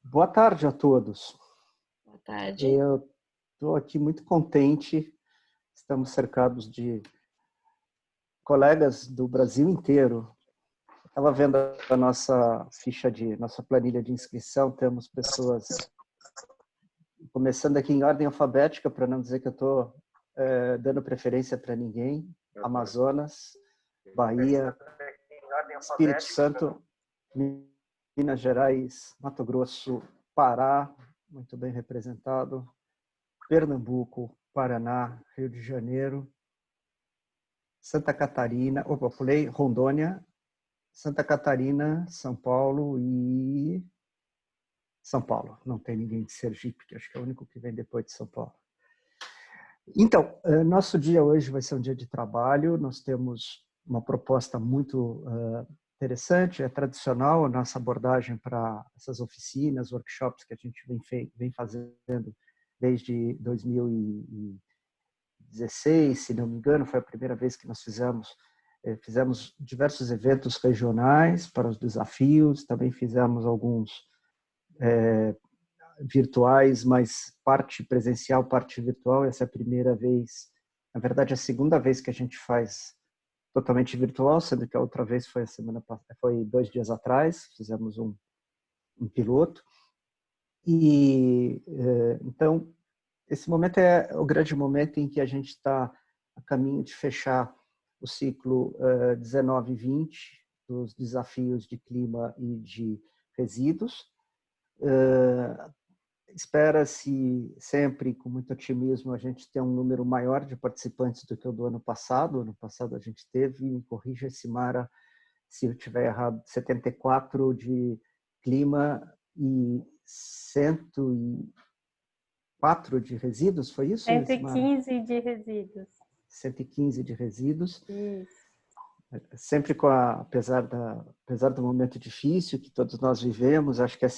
Boa tarde a todos. Boa tarde. Eu estou aqui muito contente. Estamos cercados de colegas do Brasil inteiro. Estava vendo a nossa nossa planilha de inscrição. Temos pessoas começando aqui em ordem alfabética, para não dizer que eu estou dando preferência para ninguém. Amazonas, Bahia, Espírito Santo, Minas Gerais, Mato Grosso, Pará, muito bem representado, Pernambuco, Paraná, Rio de Janeiro, Santa Catarina, pulei Rondônia, Santa Catarina, São Paulo e São Paulo. Não tem ninguém de Sergipe, que acho que é o único que vem depois de São Paulo. Então, nosso dia hoje vai ser um dia de trabalho. Nós temos uma proposta muito interessante, é tradicional a nossa abordagem para essas oficinas, workshops que a gente vem fazendo desde 2016, se não me engano, foi a primeira vez que nós fizemos diversos eventos regionais para os desafios, também fizemos alguns virtuais, mas parte presencial, parte virtual. Essa é a primeira vez, na verdade, a segunda vez que a gente faz totalmente virtual, sendo que a outra vez foi 2 dias atrás, fizemos um piloto. E então esse momento é o grande momento em que a gente está a caminho de fechar o ciclo 19 e 20 dos desafios de clima e de resíduos. Espera-se sempre, com muito otimismo, a gente ter um número maior de participantes do que o do ano passado. Ano passado a gente teve, me corrija, Simara, se eu estiver errado, 74 de clima e 104 de resíduos, foi isso, 115 de resíduos. 115 de resíduos. Isso. Sempre apesar do momento difícil que todos nós vivemos, acho que é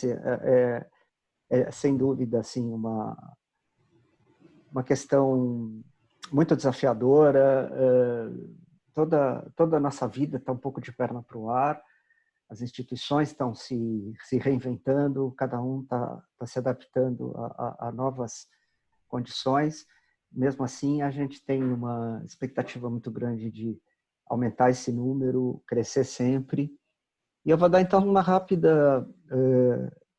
sem dúvida assim uma questão muito desafiadora. Toda a nossa vida está um pouco de perna para o ar. As instituições estão se reinventando, cada um está se adaptando a novas condições. Mesmo assim, a gente tem uma expectativa muito grande de aumentar esse número, crescer sempre. E eu vou dar então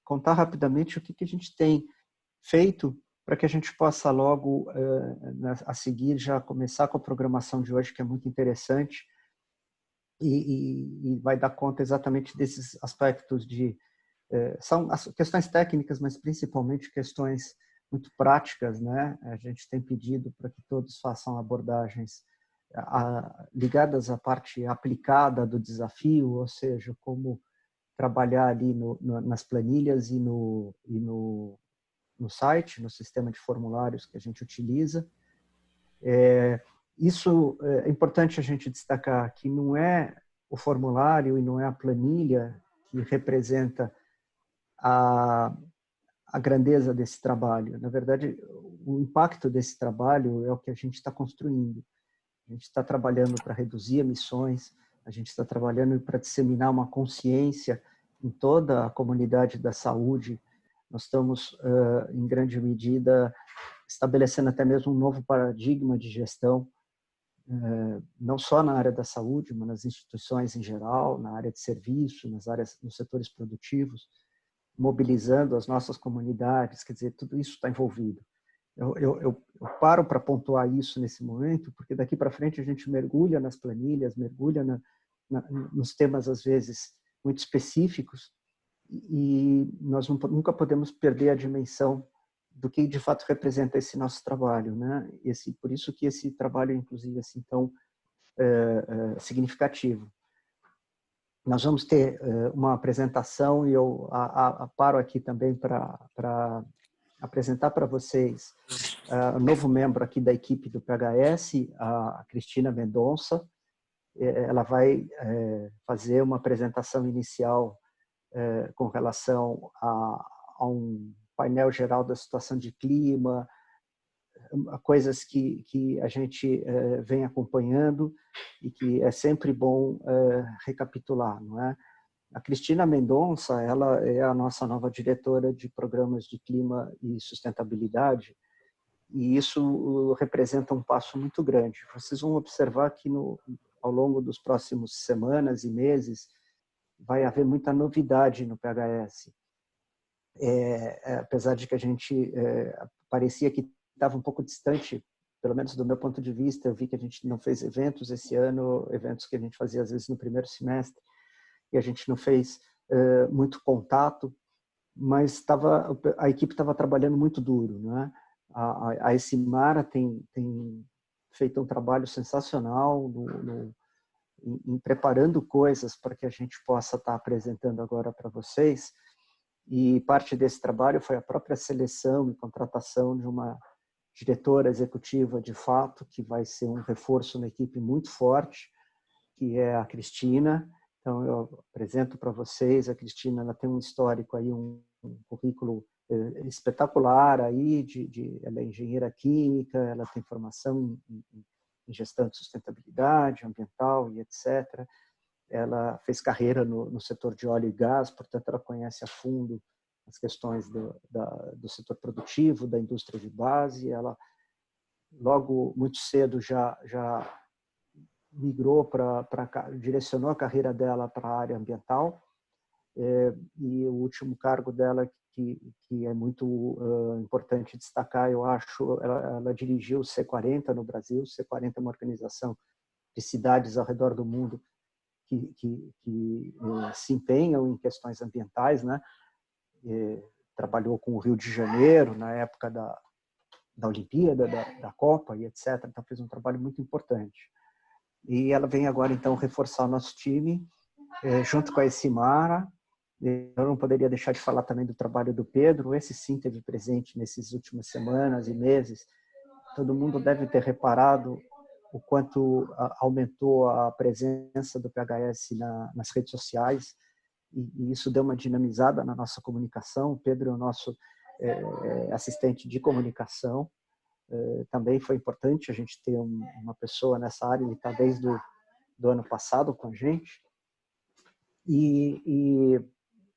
contar rapidamente o que a gente tem feito para que a gente possa logo, a seguir, já começar com a programação de hoje, que é muito interessante e vai dar conta exatamente desses aspectos são as questões técnicas, mas principalmente questões muito práticas, né? A gente tem pedido para que todos façam abordagens ligadas à parte aplicada do desafio, ou seja, como trabalhar ali nas planilhas e no site, no sistema de formulários que a gente utiliza. Isso é importante a gente destacar, que não é o formulário e não é a planilha que representa a grandeza desse trabalho. Na verdade, o impacto desse trabalho é o que a gente está construindo. A gente está trabalhando para reduzir emissões, a gente está trabalhando para disseminar uma consciência em toda a comunidade da saúde. Nós estamos, em grande medida, estabelecendo até mesmo um novo paradigma de gestão, não só na área da saúde, mas nas instituições em geral, na área de serviço, nos setores produtivos, mobilizando as nossas comunidades. Quer dizer, tudo isso está envolvido. Eu paro para pontuar isso nesse momento, porque daqui para frente a gente mergulha nas planilhas, mergulha nos temas, às vezes, muito específicos, e nós nunca podemos perder a dimensão do que de fato representa esse nosso trabalho, né? Por isso que esse trabalho é, inclusive, assim, tão significativo. Nós vamos ter uma apresentação e eu paro aqui também para apresentar para vocês o novo membro aqui da equipe do PHS, a Cristina Mendonça. Ela vai fazer uma apresentação inicial com relação a um painel geral da situação de clima, coisas que a gente vem acompanhando e que é sempre bom recapitular, não é? A Cristina Mendonça, ela é a nossa nova diretora de programas de clima e sustentabilidade, e isso representa um passo muito grande. Vocês vão observar que ao longo dos próximos semanas e meses vai haver muita novidade no PHS. Apesar de que a gente parecia que estava um pouco distante, pelo menos do meu ponto de vista, eu vi que a gente não fez eventos esse ano, eventos que a gente fazia às vezes no primeiro semestre, e a gente não fez muito contato, mas a equipe estava trabalhando muito duro, né? A Essimara tem feito um trabalho sensacional em preparando coisas para que a gente possa estar apresentando agora para vocês, e parte desse trabalho foi a própria seleção e contratação de uma diretora executiva de fato, que vai ser um reforço na equipe muito forte, que é a Cristina. Então, eu apresento para vocês, a Cristina, ela tem um histórico aí, um currículo espetacular aí, ela é engenheira química, ela tem formação em gestão de sustentabilidade ambiental e etc. Ela fez carreira no setor de óleo e gás, portanto, ela conhece a fundo as questões do setor produtivo, da indústria de base. Ela, logo, muito cedo, já migrou direcionou a carreira dela para a área ambiental, e o último cargo dela, que é muito importante destacar, eu acho, ela dirigiu o C40 no Brasil. O C40 é uma organização de cidades ao redor do mundo que se empenham em questões ambientais, né? Trabalhou com o Rio de Janeiro na época da Olimpíada, da Copa e etc. Então fez um trabalho muito importante. E ela vem agora então reforçar o nosso time, junto com a Essimara. Eu não poderia deixar de falar também do trabalho do Pedro. Esse sim teve presente nessas últimas semanas e meses. Todo mundo deve ter reparado o quanto aumentou a presença do PHS nas redes sociais, e isso deu uma dinamizada na nossa comunicação. O Pedro é o nosso assistente de comunicação. Também foi importante a gente ter uma pessoa nessa área. Ele está desde do ano passado com a gente. E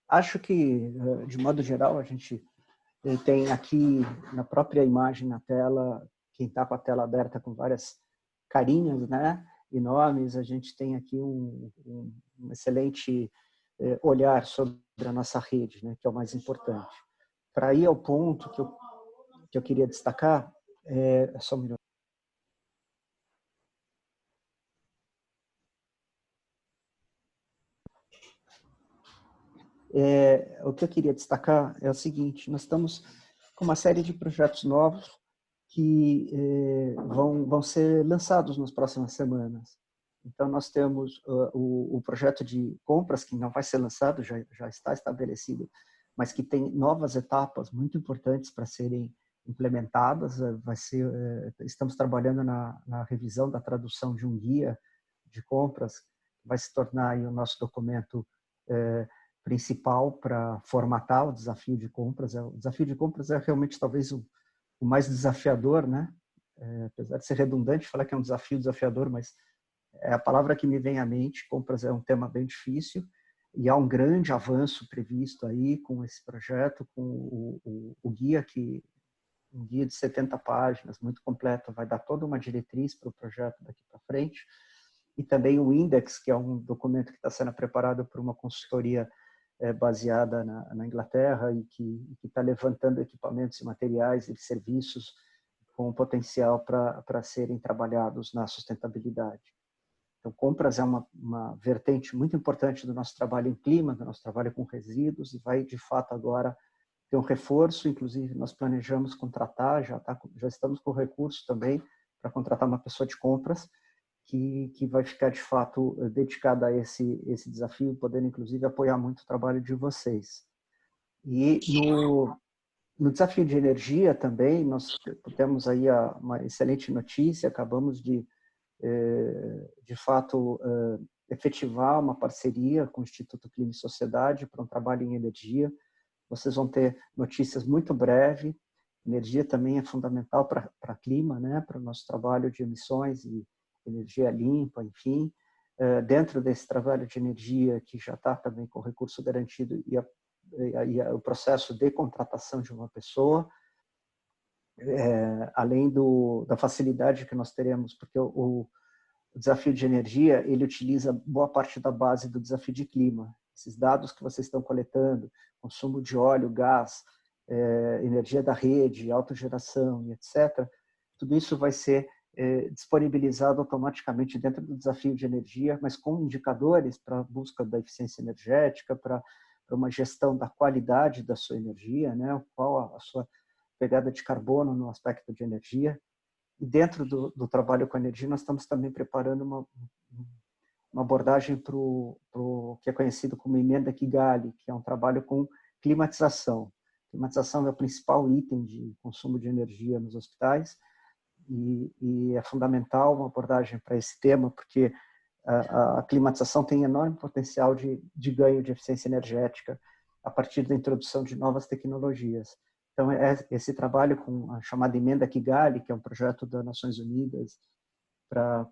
acho que, de modo geral, a gente tem aqui na própria imagem na tela, quem está com a tela aberta com várias carinhas, né, e nomes, a gente tem aqui um excelente olhar sobre a nossa rede, né, que é o mais importante. Para ir ao ponto que eu queria destacar, só um minuto. O que eu queria destacar é o seguinte: nós estamos com uma série de projetos novos que vão ser lançados nas próximas semanas. Então, nós temos o projeto de compras, que não vai ser lançado, já está estabelecido, mas que tem novas etapas muito importantes para serem implementadas. Estamos trabalhando na revisão da tradução de um guia de compras, que vai se tornar aí o nosso documento principal para formatar o desafio de compras. O desafio de compras é realmente talvez o mais desafiador, né? Apesar de ser redundante falar que é um desafio desafiador, mas é a palavra que me vem à mente. Compras é um tema bem difícil, e há um grande avanço previsto aí com esse projeto, com o guia, um guia de 70 páginas, muito completo, vai dar toda uma diretriz para o projeto daqui para frente. E também o Index, que é um documento que está sendo preparado por uma consultoria baseada na Inglaterra, e que está levantando equipamentos e materiais e serviços com potencial para serem trabalhados na sustentabilidade. Então, compras é uma vertente muito importante do nosso trabalho em clima, do nosso trabalho com resíduos, e vai, de fato, agora ter um reforço. Inclusive, nós planejamos contratar, já estamos com recurso também para contratar uma pessoa de compras que vai ficar, de fato, dedicada a esse desafio, podendo, inclusive, apoiar muito o trabalho de vocês. E no desafio de energia também, nós temos aí uma excelente notícia. Acabamos de fato, efetivar uma parceria com o Instituto Clima e Sociedade para um trabalho em energia. Vocês vão ter notícias muito breve. Energia também é fundamental para clima, né? Para o nosso trabalho de emissões e energia limpa, enfim. dentro desse trabalho de energia, que já está também com recurso garantido, o processo de contratação de uma pessoa, além da facilidade que nós teremos, porque o desafio de energia, ele utiliza boa parte da base do desafio de clima. Esses dados que vocês estão coletando, consumo de óleo, gás, energia da rede, autogeração e etc., tudo isso vai ser disponibilizado automaticamente dentro do desafio de energia, mas com indicadores para a busca da eficiência energética, para uma gestão da qualidade da sua energia, né? Qual a sua pegada de carbono no aspecto de energia. E dentro do trabalho com energia, nós estamos também preparando uma abordagem para o que é conhecido como emenda Kigali, que é um trabalho com climatização. Climatização é o principal item de consumo de energia nos hospitais e é fundamental uma abordagem para esse tema, porque a climatização tem enorme potencial de ganho de eficiência energética a partir da introdução de novas tecnologias. Então, esse trabalho com a chamada Emenda Kigali, que é um projeto das Nações Unidas para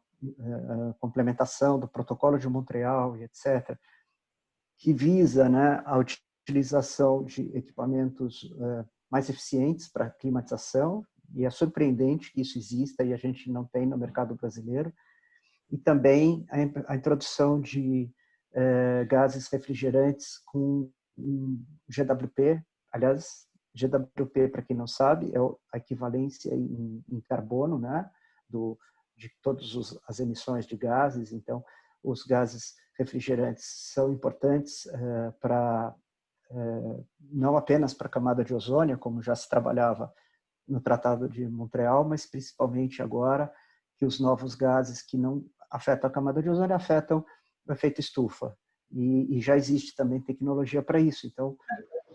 complementação do Protocolo de Montreal e etc., que visa, né, a utilização de equipamentos mais eficientes para climatização, e é surpreendente que isso exista e a gente não tem no mercado brasileiro, e também a introdução de gases refrigerantes com GWP. Aliás, GWP, para quem não sabe, é a equivalência em carbono, né, de todas as emissões de gases. Então, os gases refrigerantes são importantes não apenas para a camada de ozônio, como já se trabalhava no Tratado de Montreal, mas principalmente agora que os novos gases que não afetam a camada de ozônio afetam o efeito estufa. E já existe também tecnologia para isso. Então,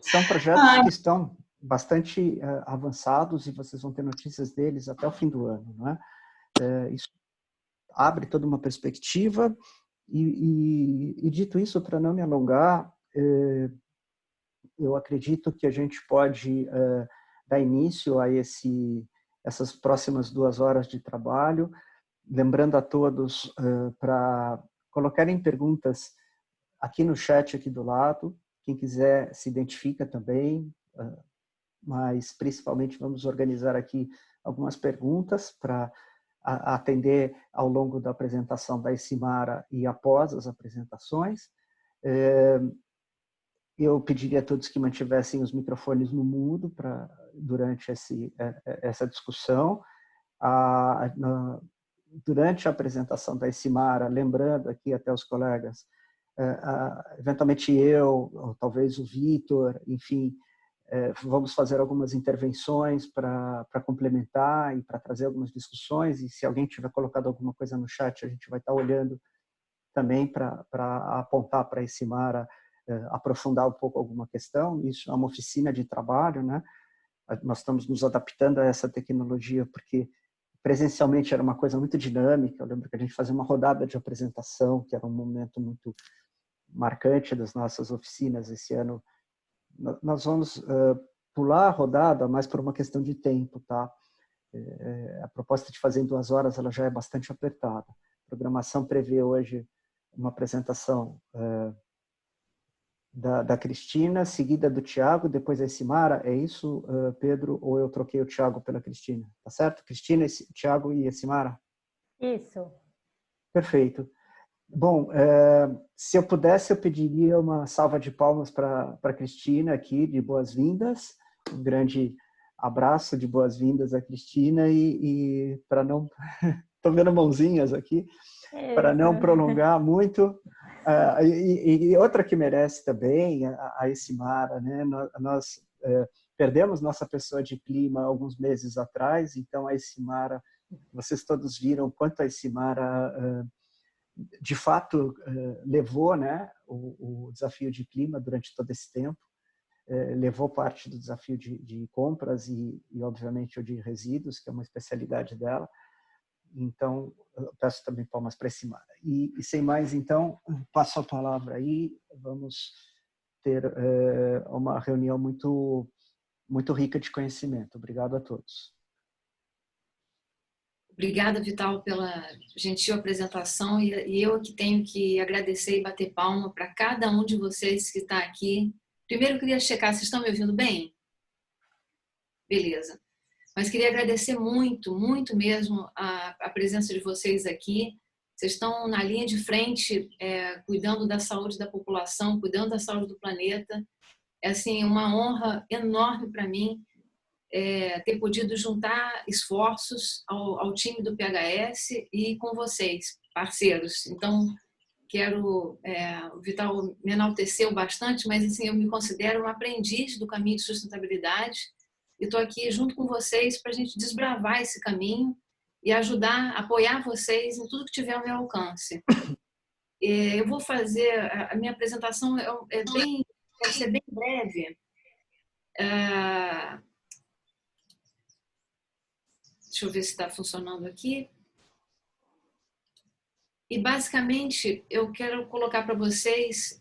são projetos que estão bastante avançados e vocês vão ter notícias deles até o fim do ano, não é? Isso abre toda uma perspectiva e dito isso, para não me alongar, eu acredito que a gente pode dar início a essas próximas 2 horas de trabalho, lembrando a todos para colocarem perguntas aqui no chat aqui do lado. Quem quiser se identifica também, mas principalmente vamos organizar aqui algumas perguntas para atender ao longo da apresentação da Issimara e após as apresentações. Eu pediria a todos que mantivessem os microfones no mudo durante essa discussão. Durante a apresentação da Issimara, lembrando aqui até os colegas, eventualmente eu, ou talvez o Vitor, enfim, vamos fazer algumas intervenções para complementar e para trazer algumas discussões, e se alguém tiver colocado alguma coisa no chat, a gente vai estar olhando também para apontar para a Issimara, aprofundar um pouco alguma questão. Isso é uma oficina de trabalho, né? Nós estamos nos adaptando a essa tecnologia porque presencialmente era uma coisa muito dinâmica. Eu lembro que a gente fazia uma rodada de apresentação, que era um momento muito marcante das nossas oficinas. Esse ano nós vamos pular a rodada, mas por uma questão de tempo, tá? A proposta de fazer em 2 horas ela já é bastante apertada. A programação prevê hoje uma apresentação da Cristina, seguida do Tiago, depois a Issimara. É isso, Pedro? Ou eu troquei o Tiago pela Cristina? Tá certo? Cristina, Tiago e Issimara? Isso. Perfeito. Bom, se eu pudesse, eu pediria uma salva de palmas para a Cristina aqui, de boas-vindas. Um grande abraço de boas-vindas a Cristina e para não... Estou vendo mãozinhas aqui. Para não prolongar muito. E outra que merece também, a Issimara, né? Nós perdemos nossa pessoa de clima alguns meses atrás, então a Issimara, vocês todos viram quanto a Issimara de fato levou, né, o desafio de clima durante todo esse tempo, levou parte do desafio de compras e obviamente o de resíduos, que é uma especialidade dela. Então, eu peço também palmas para esse Mara. E sem mais, então, passo a palavra aí. Vamos ter uma reunião muito, muito rica de conhecimento. Obrigado a todos. Obrigada, Vital, pela gentil apresentação e eu que tenho que agradecer e bater palma para cada um de vocês que está aqui. Primeiro, eu queria checar, vocês estão me ouvindo bem? Beleza. Mas queria agradecer muito, muito mesmo a presença de vocês aqui. Vocês estão na linha de frente, cuidando da saúde da população, cuidando da saúde do planeta. É assim, uma honra enorme para mim ter podido juntar esforços ao time do PHS e com vocês, parceiros. Então, o Vital me enalteceu bastante, mas assim, eu me considero um aprendiz do caminho de sustentabilidade e estou aqui junto com vocês para a gente desbravar esse caminho e ajudar, apoiar vocês em tudo que tiver ao meu alcance. Eu vou fazer, a minha apresentação vai ser bem breve. Deixa eu ver se está funcionando aqui. E, basicamente, eu quero colocar para vocês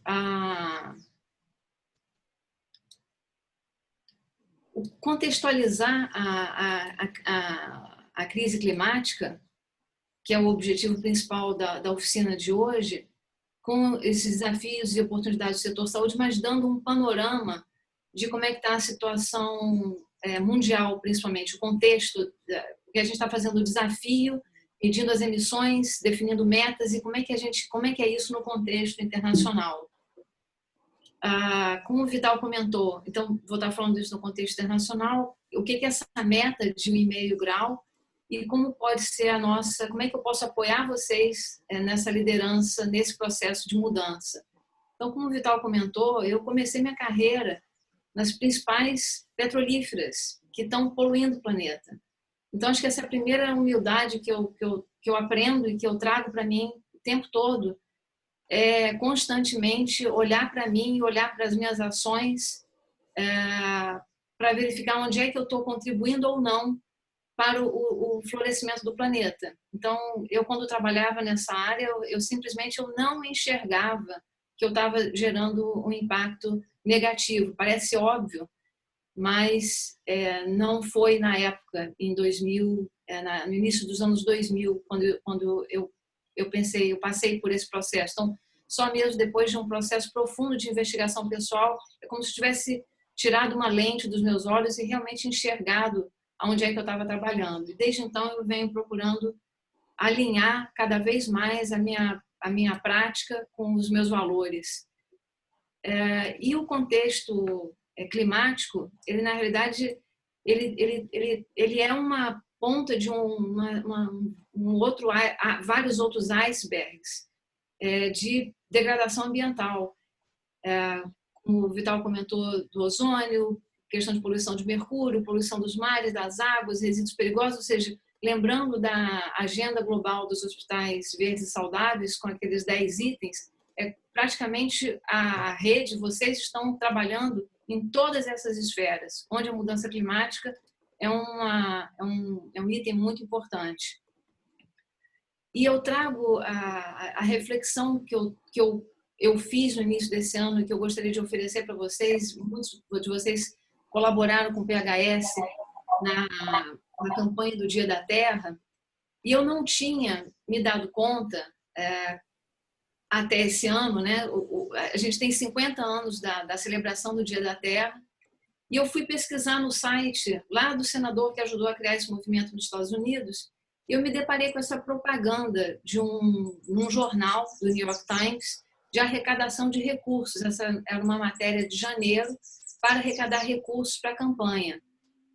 contextualizar a crise climática, que é o objetivo principal da oficina de hoje, com esses desafios e oportunidades do setor saúde, mas dando um panorama de como é que está a situação mundial, principalmente, o contexto, que a gente está fazendo o desafio, medindo as emissões, definindo metas e como é que é isso no contexto internacional. Como o Vital comentou, então vou estar falando disso no contexto internacional, o que é essa meta de 1,5 grau e como pode ser como é que eu posso apoiar vocês nessa liderança, nesse processo de mudança. Então, como o Vital comentou, eu comecei minha carreira nas principais petrolíferas que estão poluindo o planeta. Então, acho que essa é a primeira humildade que eu aprendo e que eu trago para mim o tempo todo, é constantemente olhar para mim, olhar para as minhas ações, para verificar onde é que eu estou contribuindo ou não para o florescimento do planeta. Então, eu quando trabalhava nessa área, eu simplesmente não enxergava que eu estava gerando um impacto negativo. Parece óbvio, mas não foi na época, em 2000, no início dos anos 2000, quando eu passei por esse processo. Então, só mesmo depois de um processo profundo de investigação pessoal, é como se eu tivesse tirado uma lente dos meus olhos e realmente enxergado aonde é que eu estava trabalhando. E desde então eu venho procurando alinhar cada vez mais a minha prática com os meus valores. E o contexto climático, ele na realidade ele é uma ponta de vários outros icebergs de degradação ambiental. Como o Vital comentou, do ozônio, questão de poluição de mercúrio, poluição dos mares, das águas, resíduos perigosos, ou seja, lembrando da agenda global dos hospitais verdes e saudáveis, com aqueles 10 itens, praticamente a rede, vocês estão trabalhando em todas essas esferas, onde a mudança climática é um item muito importante. E eu trago a reflexão que eu fiz no início desse ano e que eu gostaria de oferecer para vocês. Muitos de vocês colaboraram com o PHS na campanha do Dia da Terra, e eu não tinha me dado conta até esse ano, né? A gente tem 50 anos da celebração do Dia da Terra, e eu fui pesquisar no site lá do senador que ajudou a criar esse movimento nos Estados Unidos, e eu me deparei com essa propaganda de num jornal do New York Times de arrecadação de recursos. Essa era uma matéria de janeiro para arrecadar recursos para a campanha.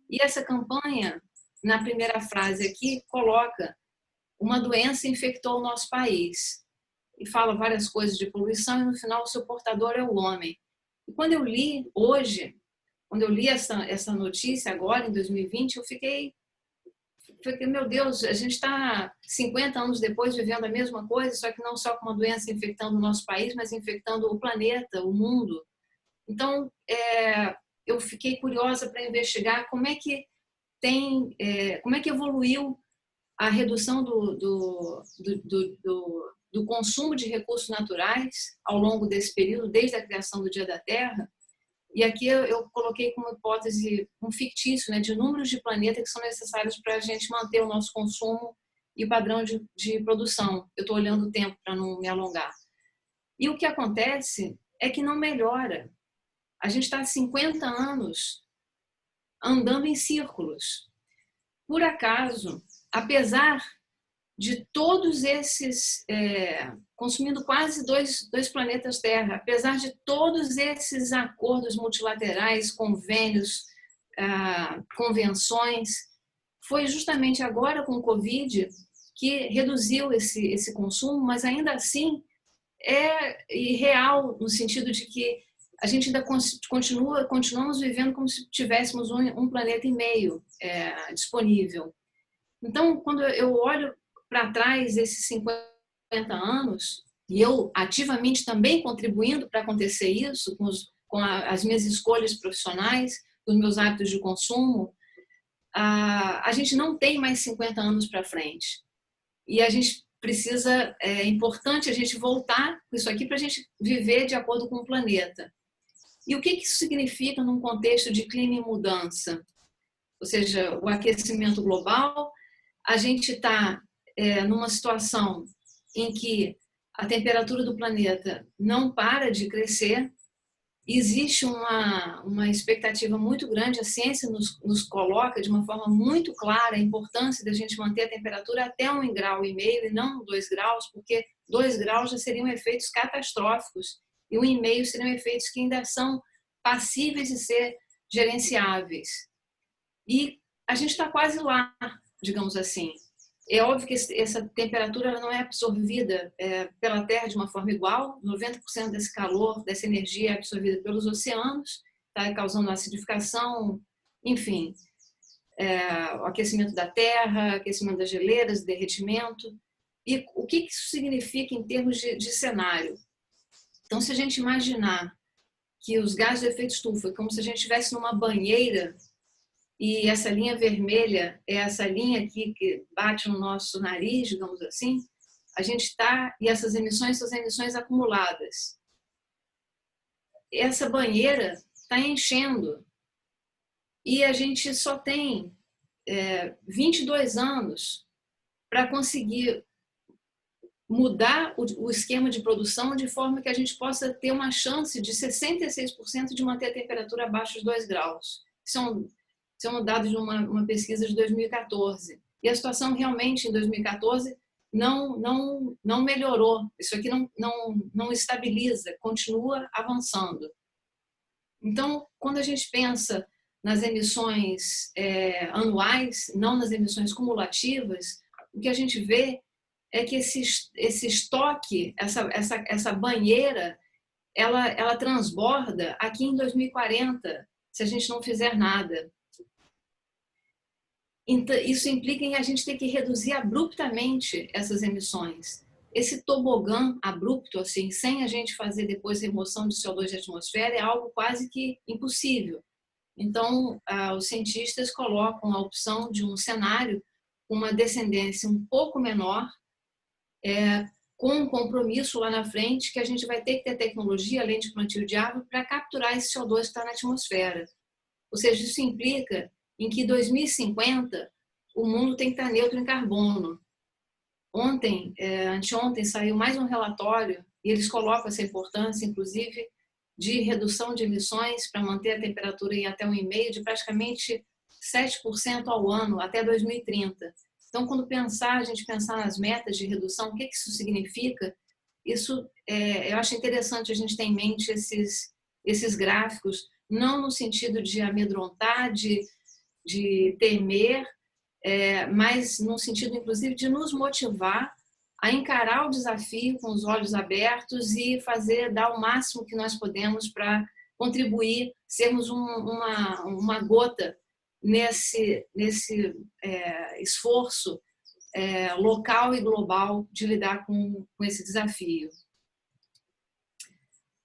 E essa campanha, na primeira frase aqui, coloca: uma doença infectou o nosso país. E fala várias coisas de poluição e no final o seu portador é o homem. E quando eu li hoje, quando eu li essa notícia agora, em 2020, eu fiquei, meu Deus, a gente está 50 anos depois vivendo a mesma coisa, só que não só com uma doença infectando o nosso país, mas infectando o planeta, o mundo. Então, eu fiquei curiosa para investigar como é que evoluiu a redução do consumo de recursos naturais ao longo desse período, desde a criação do Dia da Terra. E aqui eu coloquei como hipótese um fictício, né, de números de planeta que são necessários para a gente manter o nosso consumo e padrão de produção. Eu estou olhando o tempo para não me alongar. E o que acontece é que não melhora. A gente está há 50 anos andando em círculos. Por acaso, apesar de todos esses, consumindo quase dois planetas Terra, apesar de todos esses acordos multilaterais, convênios, convenções, foi justamente agora com o Covid que reduziu esse consumo, mas ainda assim é irreal no sentido de que a gente ainda continuamos vivendo como se tivéssemos um planeta e meio disponível. Então, quando eu olho para trás esses 50 anos, e eu ativamente também contribuindo para acontecer isso, com as minhas escolhas profissionais, com os meus hábitos de consumo, a gente não tem mais 50 anos para frente. E a gente precisa, é importante a gente voltar com isso aqui para a gente viver de acordo com o planeta. E o que isso significa num contexto de clima em mudança? Ou seja, o aquecimento global, a gente está numa situação em que a temperatura do planeta não para de crescer, existe uma expectativa muito grande, a ciência nos coloca de uma forma muito clara a importância da gente manter a temperatura até 1,5 graus e não 2 graus, porque 2 graus já seriam efeitos catastróficos e 1,5 seriam efeitos que ainda são passíveis de ser gerenciáveis. E a gente está quase lá, digamos assim. É óbvio que essa temperatura ela não é absorvida pela Terra de uma forma igual. 90% desse calor, dessa energia é absorvida pelos oceanos, tá causando acidificação, enfim, o aquecimento da Terra, aquecimento das geleiras, derretimento. E o que isso significa em termos de cenário? Então, se a gente imaginar que os gases de efeito estufa é como se a gente estivesse numa banheira e essa linha vermelha é essa linha aqui que bate no nosso nariz, digamos assim, a gente está, e essas emissões são as emissões acumuladas. Essa banheira está enchendo e a gente só tem 22 anos para conseguir mudar o esquema de produção de forma que a gente possa ter uma chance de 66% de manter a temperatura abaixo de 2 graus. Isso é um dado de uma pesquisa de 2014. E a situação realmente em 2014 não melhorou. Isso aqui não estabiliza, continua avançando. Então, quando a gente pensa nas emissões anuais, não nas emissões cumulativas, o que a gente vê é que esse estoque, essa banheira, ela transborda aqui em 2040, se a gente não fizer nada. Então, isso implica em a gente ter que reduzir abruptamente essas emissões. Esse tobogã abrupto, assim, sem a gente fazer depois remoção de CO2 da atmosfera, é algo quase que impossível. Então, os cientistas colocam a opção de um cenário com uma descendência um pouco menor, com um compromisso lá na frente, que a gente vai ter que ter tecnologia, além de plantio de árvore, para capturar esse CO2 que está na atmosfera. Ou seja, isso implica em que em 2050 o mundo tem que estar neutro em carbono. Anteontem saiu mais um relatório e eles colocam essa importância, inclusive, de redução de emissões para manter a temperatura em até 1,5 de praticamente 7% ao ano até 2030. Então, quando a gente pensar nas metas de redução, o que isso significa? Isso, eu acho interessante a gente ter em mente esses gráficos, não no sentido de amedrontar, de temer, mas no sentido, inclusive, de nos motivar a encarar o desafio com os olhos abertos e dar o máximo que nós podemos para contribuir, sermos uma gota nesse esforço local e global de lidar com esse desafio.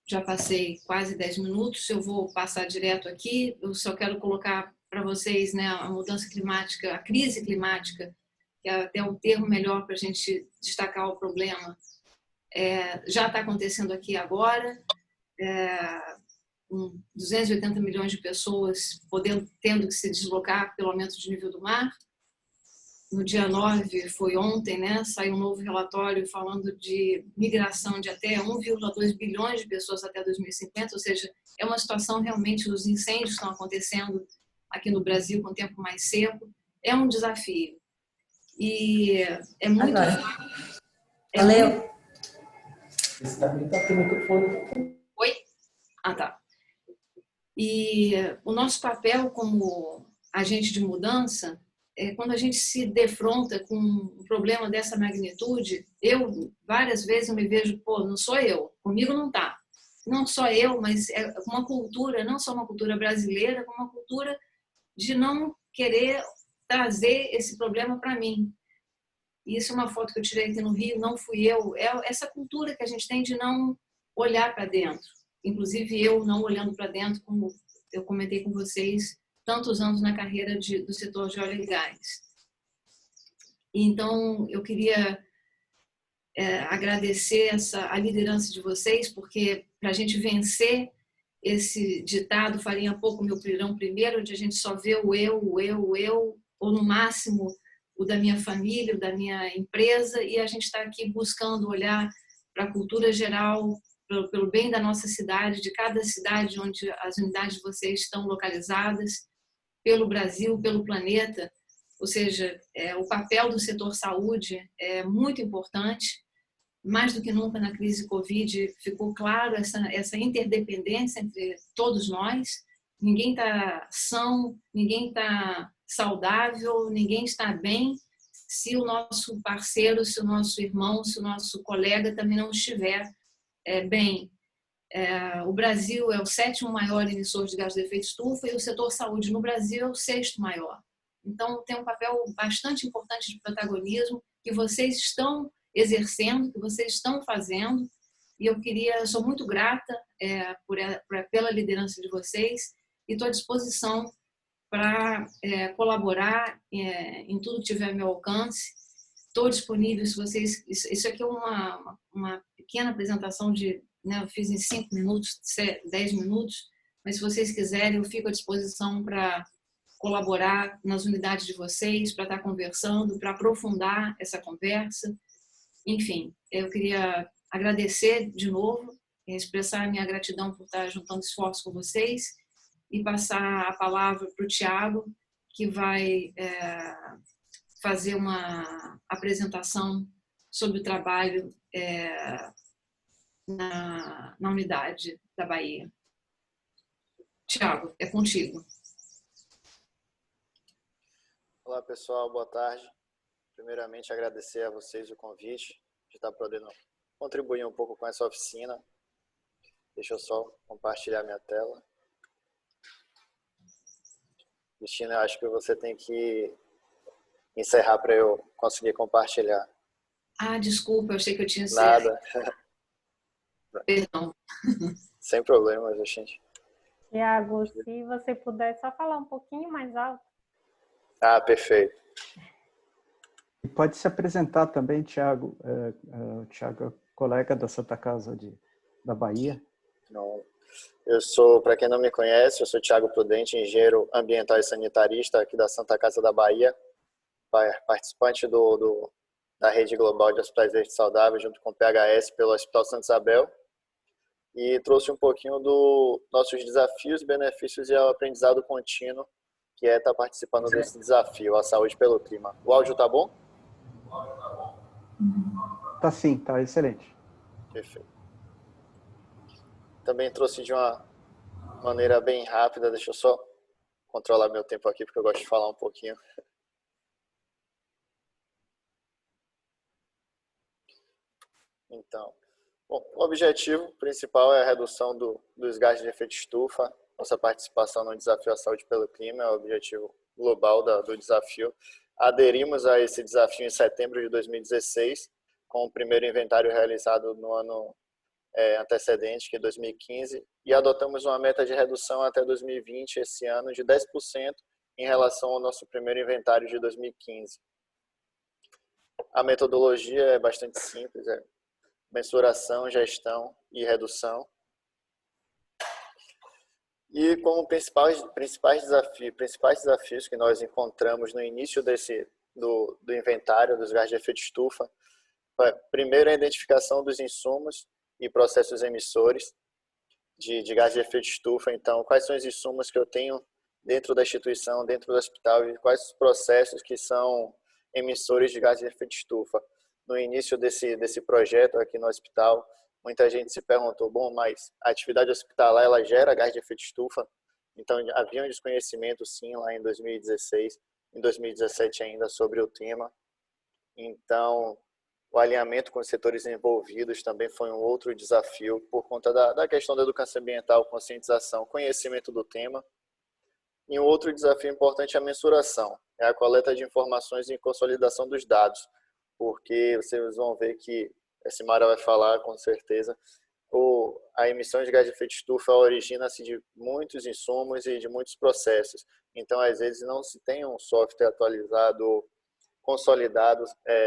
Já passei quase 10 minutos, eu vou passar direto aqui, eu só quero colocar para vocês, né, a mudança climática, a crise climática, que é até o termo melhor para a gente destacar o problema, já está acontecendo aqui agora, com 280 milhões de pessoas tendo que se deslocar pelo aumento de nível do mar. no dia 9, foi ontem, né, saiu um novo relatório falando de migração de até 1,2 bilhões de pessoas até 2050, ou seja, é uma situação realmente, os incêndios estão acontecendo aqui no Brasil com o tempo mais seco, é um desafio. E é muito... Agora. Valeu. Oi? Ah, tá. E o nosso papel como agente de mudança é quando a gente se defronta com um problema dessa magnitude, várias vezes eu me vejo, pô, não sou eu, comigo não tá. Não só eu, mas é uma cultura, não só uma cultura brasileira, como uma cultura de não querer trazer esse problema para mim. E isso é uma foto que eu tirei aqui no Rio, não fui eu. É essa cultura que a gente tem de não olhar para dentro. Inclusive eu não olhando para dentro, como eu comentei com vocês, tantos anos na carreira do setor de óleo e gás. Então, eu queria agradecer a liderança de vocês, porque para a gente vencer esse ditado, farinha pouco, meu pirão primeiro, onde a gente só vê o eu, ou no máximo o da minha família, o da minha empresa, e a gente está aqui buscando olhar para a cultura geral, pelo bem da nossa cidade, de cada cidade onde as unidades de vocês estão localizadas, pelo Brasil, pelo planeta. Ou seja, o papel do setor saúde é muito importante. Mais do que nunca na crise Covid ficou claro essa interdependência entre todos nós. Ninguém está são, ninguém está saudável, ninguém está bem se o nosso parceiro, se o nosso irmão, se o nosso colega também não estiver bem. O Brasil é o 7º maior emissor de gás de efeito estufa e o setor saúde no Brasil é o 6º maior. Então, tem um papel bastante importante de protagonismo que vocês estão exercendo, que vocês estão fazendo, e sou muito grata pela liderança de vocês e estou à disposição para colaborar em tudo que tiver ao meu alcance. Estou disponível se vocês... Isso aqui é uma pequena apresentação eu fiz em 5 minutos, 10 minutos, mas se vocês quiserem, eu fico à disposição para colaborar nas unidades de vocês, para estar conversando, para aprofundar essa conversa. Enfim, eu queria agradecer de novo, expressar a minha gratidão por estar juntando esforços com vocês e passar a palavra para o Thiago, que vai fazer uma apresentação sobre o trabalho na unidade da Bahia. Thiago, é contigo. Olá, pessoal, boa tarde. Primeiramente, agradecer a vocês o convite de estar podendo contribuir um pouco com essa oficina. Deixa eu só compartilhar minha tela. Cristina, acho que você tem que encerrar para eu conseguir compartilhar. Ah, desculpa, eu achei que eu tinha encerrado. Nada. Perdão. Sem problema, gente. Tiago, se você puder só falar um pouquinho mais alto. Ah, perfeito. E pode se apresentar também, Tiago. Tiago é colega da Santa Casa da Bahia. Não. Eu sou, para quem não me conhece, eu sou Thiago Prudente, engenheiro ambiental e sanitarista aqui da Santa Casa da Bahia, participante da Rede Global de Hospitais Verdes Saudáveis, junto com o PHS pelo Hospital Santa Isabel, e trouxe um pouquinho dos nossos desafios, benefícios e o aprendizado contínuo, que é estar participando desse desafio, a saúde pelo clima. O áudio tá bom? Tá sim, tá excelente. Perfeito. Também trouxe de uma maneira bem rápida, deixa eu só controlar meu tempo aqui, porque eu gosto de falar um pouquinho. Então, bom, o objetivo principal é a redução dos gases de efeito estufa. Nossa participação no desafio à saúde pelo clima é o objetivo global do desafio. Aderimos a esse desafio em setembro de 2016, com o primeiro inventário realizado no ano antecedente, que é 2015, e adotamos uma meta de redução até 2020, esse ano, de 10% em relação ao nosso primeiro inventário de 2015. A metodologia é bastante simples, mensuração, gestão e redução. E como principais desafios que nós encontramos no início desse do inventário dos gases de efeito estufa. Primeiro, a identificação dos insumos e processos emissores de gases de efeito estufa. Então, quais são os insumos que eu tenho dentro da instituição, dentro do hospital, e quais os processos que são emissores de gases de efeito estufa. No início desse projeto aqui no hospital, muita gente se perguntou, bom, mas a atividade hospitalar ela gera gás de efeito estufa? Então, havia um desconhecimento, sim, lá em 2016, em 2017 ainda, sobre o tema. Então, o alinhamento com os setores envolvidos também foi um outro desafio por conta da questão da educação ambiental, conscientização, conhecimento do tema. E um outro desafio importante é a mensuração, é a coleta de informações e consolidação dos dados, porque vocês vão ver que a Simara vai falar com certeza, a emissão de gás de efeito estufa origina-se de muitos insumos e de muitos processos. Então, às vezes, não se tem um software atualizado, consolidado,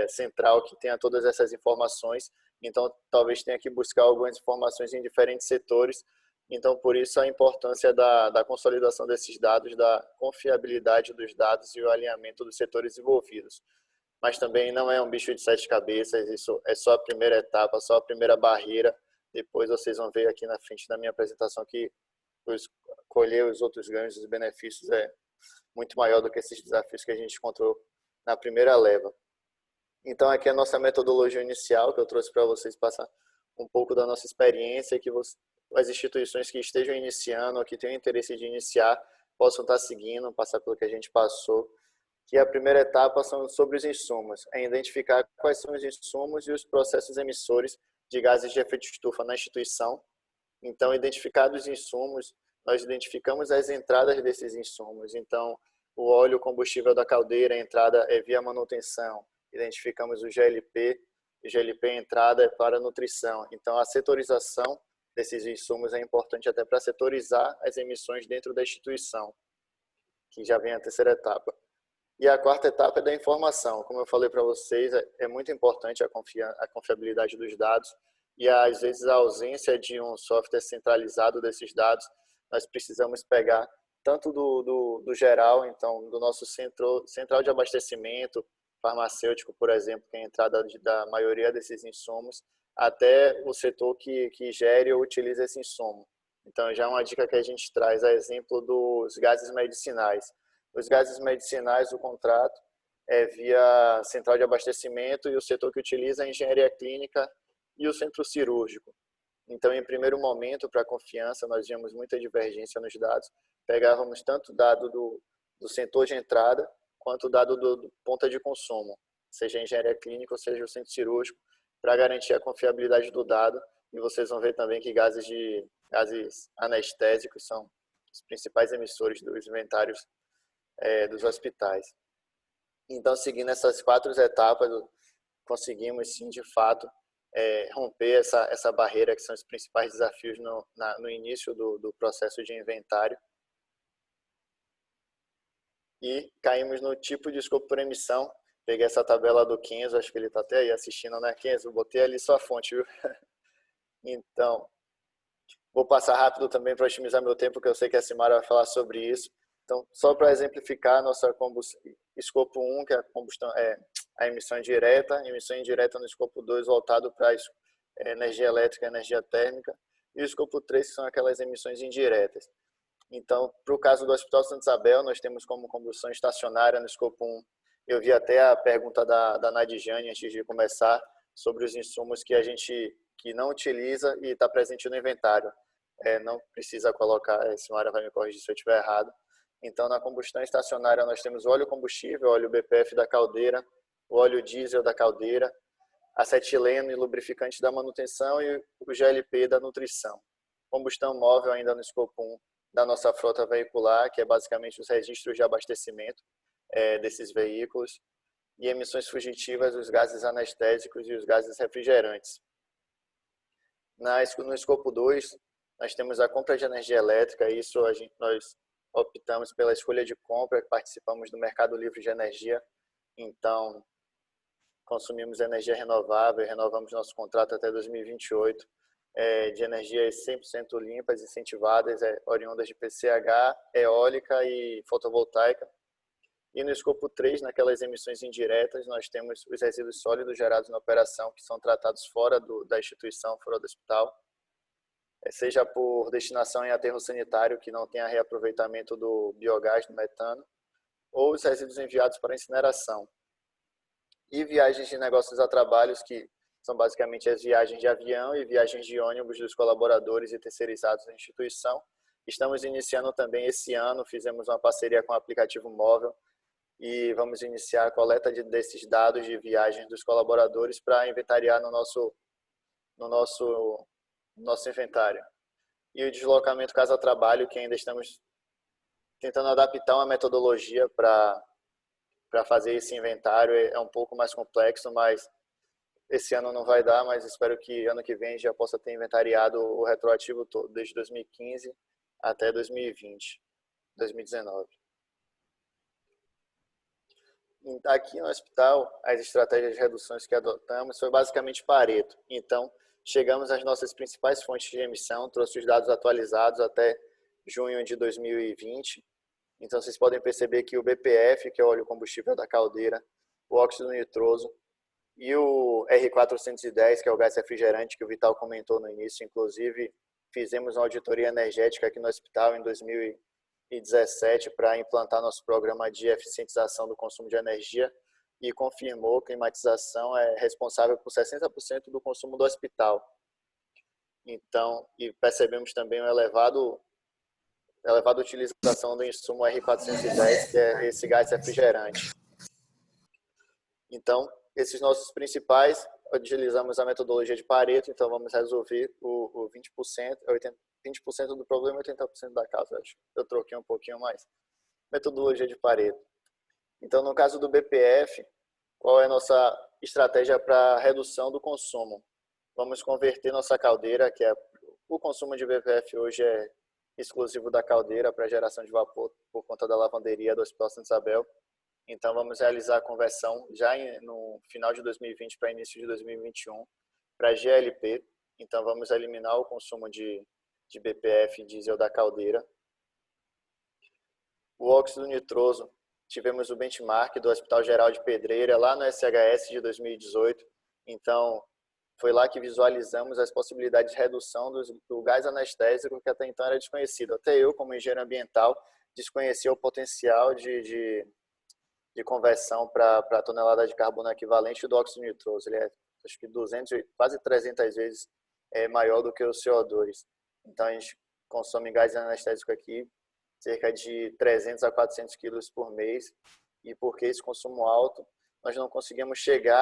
central, que tenha todas essas informações. Então, talvez tenha que buscar algumas informações em diferentes setores. Então, por isso, a importância da consolidação desses dados, da confiabilidade dos dados e o alinhamento dos setores envolvidos. Mas também não é um bicho de 7 cabeças, isso é só a primeira etapa, só a primeira barreira. Depois vocês vão ver aqui na frente da minha apresentação que colher os outros ganhos, os benefícios é muito maior do que esses desafios que a gente encontrou na primeira leva. Então, aqui é a nossa metodologia inicial, que eu trouxe para vocês passar um pouco da nossa experiência, e que as instituições que estejam iniciando ou que tenham interesse de iniciar possam estar seguindo, passar pelo que a gente passou. Que a primeira etapa são sobre os insumos, é identificar quais são os insumos e os processos emissores de gases de efeito estufa na instituição. Então, identificados os insumos, nós identificamos as entradas desses insumos. Então, o óleo combustível da caldeira, a entrada é via manutenção. Identificamos o GLP a entrada é para nutrição. Então, a setorização desses insumos é importante até para setorizar as emissões dentro da instituição, que já vem a terceira etapa. E a quarta etapa é da informação. Como eu falei para vocês, é muito importante a confiabilidade dos dados e, às vezes, a ausência de um software centralizado desses dados. Nós precisamos pegar tanto do geral, então, do nosso central de abastecimento farmacêutico, por exemplo, que é a entrada da maioria desses insumos, até o setor que gere ou utiliza esse insumo. Então, já é uma dica que a gente traz, a exemplo dos gases medicinais. Os gases medicinais, o contrato é via central de abastecimento, e o setor que utiliza é a engenharia clínica e o centro cirúrgico. Então, em primeiro momento, para a confiança, nós víamos muita divergência nos dados. Pegávamos tanto o dado do setor de entrada, quanto o dado do ponta de consumo, seja a engenharia clínica ou seja o centro cirúrgico, para garantir a confiabilidade do dado. E vocês vão ver também que gases anestésicos são os principais emissores dos inventários dos hospitais. Então, seguindo essas 4 etapas, conseguimos, sim, de fato, romper essa barreira, que são os principais desafios no início do processo de inventário. E caímos no tipo de escopo por emissão. Peguei essa tabela do Kenzo, acho que ele está até aí assistindo, né, Kenzo? Botei ali sua fonte, viu? Então, vou passar rápido também para otimizar meu tempo, porque eu sei que a Simara vai falar sobre isso. Então, só para exemplificar, nossa escopo 1, que é a combustão, a emissão indireta no escopo 2, voltado para energia elétrica e energia térmica, e o escopo 3, que são aquelas emissões indiretas. Então, para o caso do Hospital Santa Isabel, nós temos como combustão estacionária no escopo 1. Eu vi até a pergunta da Nadijane antes de começar, sobre os insumos que não utiliza e está presente no inventário. Não precisa colocar, a senhora vai me corrigir se eu estiver errado. Então, na combustão estacionária, nós temos o óleo combustível, óleo BPF da caldeira, o óleo diesel da caldeira, acetileno e lubrificante da manutenção e o GLP da nutrição. Combustão móvel ainda no escopo 1 da nossa frota veicular, que é basicamente os registros de abastecimento desses veículos, e emissões fugitivas, os gases anestésicos e os gases refrigerantes. No escopo 2, nós temos a compra de energia elétrica. Isso nós optamos pela escolha de compra, participamos do mercado livre de energia, então consumimos energia renovável, renovamos nosso contrato até 2028, de energias 100% limpas, incentivadas, oriundas de PCH, eólica e fotovoltaica. E no escopo 3, naquelas emissões indiretas, nós temos os resíduos sólidos gerados na operação, que são tratados fora da instituição, fora do hospital, seja por destinação em aterro sanitário, que não tenha reaproveitamento do biogás, do metano, ou os resíduos enviados para incineração. E viagens de negócios a trabalhos, que são basicamente as viagens de avião e viagens de ônibus dos colaboradores e terceirizados da instituição. Estamos iniciando também esse ano, fizemos uma parceria com o aplicativo móvel e vamos iniciar a coleta desses dados de viagens dos colaboradores para inventariar no nosso inventário. E o deslocamento casa-trabalho, que ainda estamos tentando adaptar uma metodologia para fazer esse inventário, é um pouco mais complexo, mas esse ano não vai dar, mas espero que ano que vem já possa ter inventariado o retroativo todo, desde 2015 até 2020, 2019. Aqui no hospital, as estratégias de reduções que adotamos foi basicamente Pareto. Então, chegamos às nossas principais fontes de emissão, trouxe os dados atualizados até junho de 2020. Então, vocês podem perceber que o BPF, que é o óleo combustível da caldeira, o óxido nitroso e o R410, que é o gás refrigerante, que o Vital comentou no início. Inclusive, fizemos uma auditoria energética aqui no hospital em 2017 para implantar nosso programa de eficientização do consumo de energia e confirmou que a climatização é responsável por 60% do consumo do hospital. Então, e percebemos também uma elevada utilização do insumo R410, que é esse gás refrigerante. Então, esses nossos principais, utilizamos a metodologia de Pareto, então vamos resolver o 20%, 20% do problema e 80% da causa. Acho. Eu troquei um pouquinho mais. Metodologia de Pareto. Então, no caso do BPF, qual é a nossa estratégia para redução do consumo? Vamos converter nossa caldeira, que é o consumo de BPF hoje é exclusivo da caldeira para geração de vapor por conta da lavanderia do Hospital Santa Isabel. Então, vamos realizar a conversão já no final de 2020 para início de 2021 para GLP. Então, vamos eliminar o consumo de BPF e diesel da caldeira. O óxido nitroso, tivemos o benchmark do Hospital Geral de Pedreira lá no SHS de 2018. Então, foi lá que visualizamos as possibilidades de redução do gás anestésico, que até então era desconhecido. Até eu, como engenheiro ambiental, desconhecia o potencial de conversão para tonelada de carbono equivalente do óxido nitroso. Ele é, acho que 200, quase 300 vezes maior do que o CO2. Então, a gente consome gás anestésico aqui cerca de 300 a 400 quilos por mês. E porque esse consumo alto, nós não conseguimos chegar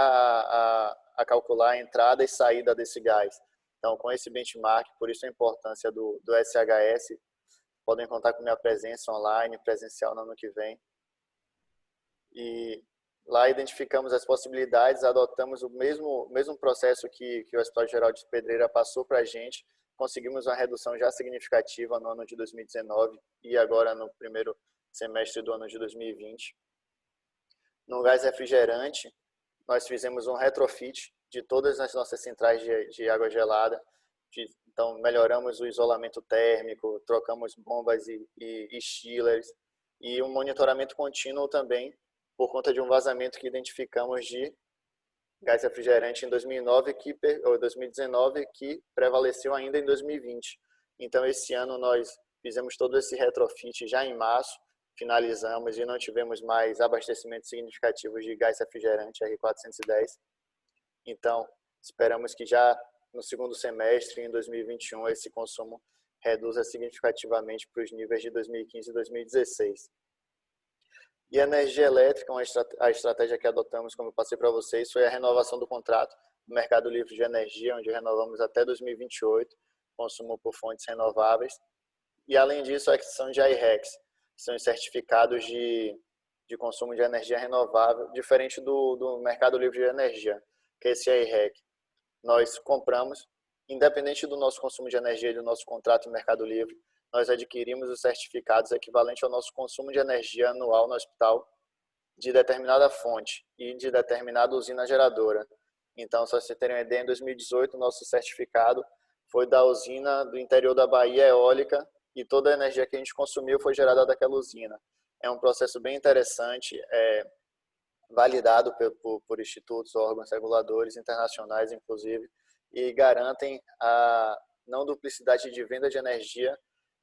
a calcular a entrada e saída desse gás. Então, com esse benchmark, por isso a importância do SHS, podem contar com minha presença online, presencial no ano que vem. E lá identificamos as possibilidades, adotamos o mesmo processo que o Hospital Geral de Pedreira passou para a gente, conseguimos uma redução já significativa no ano de 2019 e agora no primeiro semestre do ano de 2020. No gás refrigerante, nós fizemos um retrofit de todas as nossas centrais de água gelada. Então, melhoramos o isolamento térmico, trocamos bombas e chillers e um monitoramento contínuo também por conta de um vazamento que identificamos de gás refrigerante em 2019 que prevaleceu ainda em 2020. Então, esse ano nós fizemos todo esse retrofit já em março, finalizamos e não tivemos mais abastecimentos significativos de gás refrigerante R410. Então, esperamos que já no segundo semestre, em 2021, esse consumo reduza significativamente para os níveis de 2015 e 2016. E a energia elétrica, a estratégia que adotamos, como eu passei para vocês, foi a renovação do contrato no Mercado Livre de Energia, onde renovamos até 2028, consumo por fontes renováveis. E, além disso, a aquisição de I-RECs, que são os certificados de consumo de energia renovável, diferente do Mercado Livre de Energia, que é esse I-REC. Nós compramos, independente do nosso consumo de energia e do nosso contrato no Mercado Livre, nós adquirimos os certificados equivalentes ao nosso consumo de energia anual no hospital de determinada fonte e de determinada usina geradora. Então, só vocês terem uma ideia, em 2018, o nosso certificado foi da usina do interior da Bahia eólica e toda a energia que a gente consumiu foi gerada daquela usina. É um processo bem interessante, validado por institutos, órgãos reguladores internacionais, inclusive, e garantem a não duplicidade de venda de energia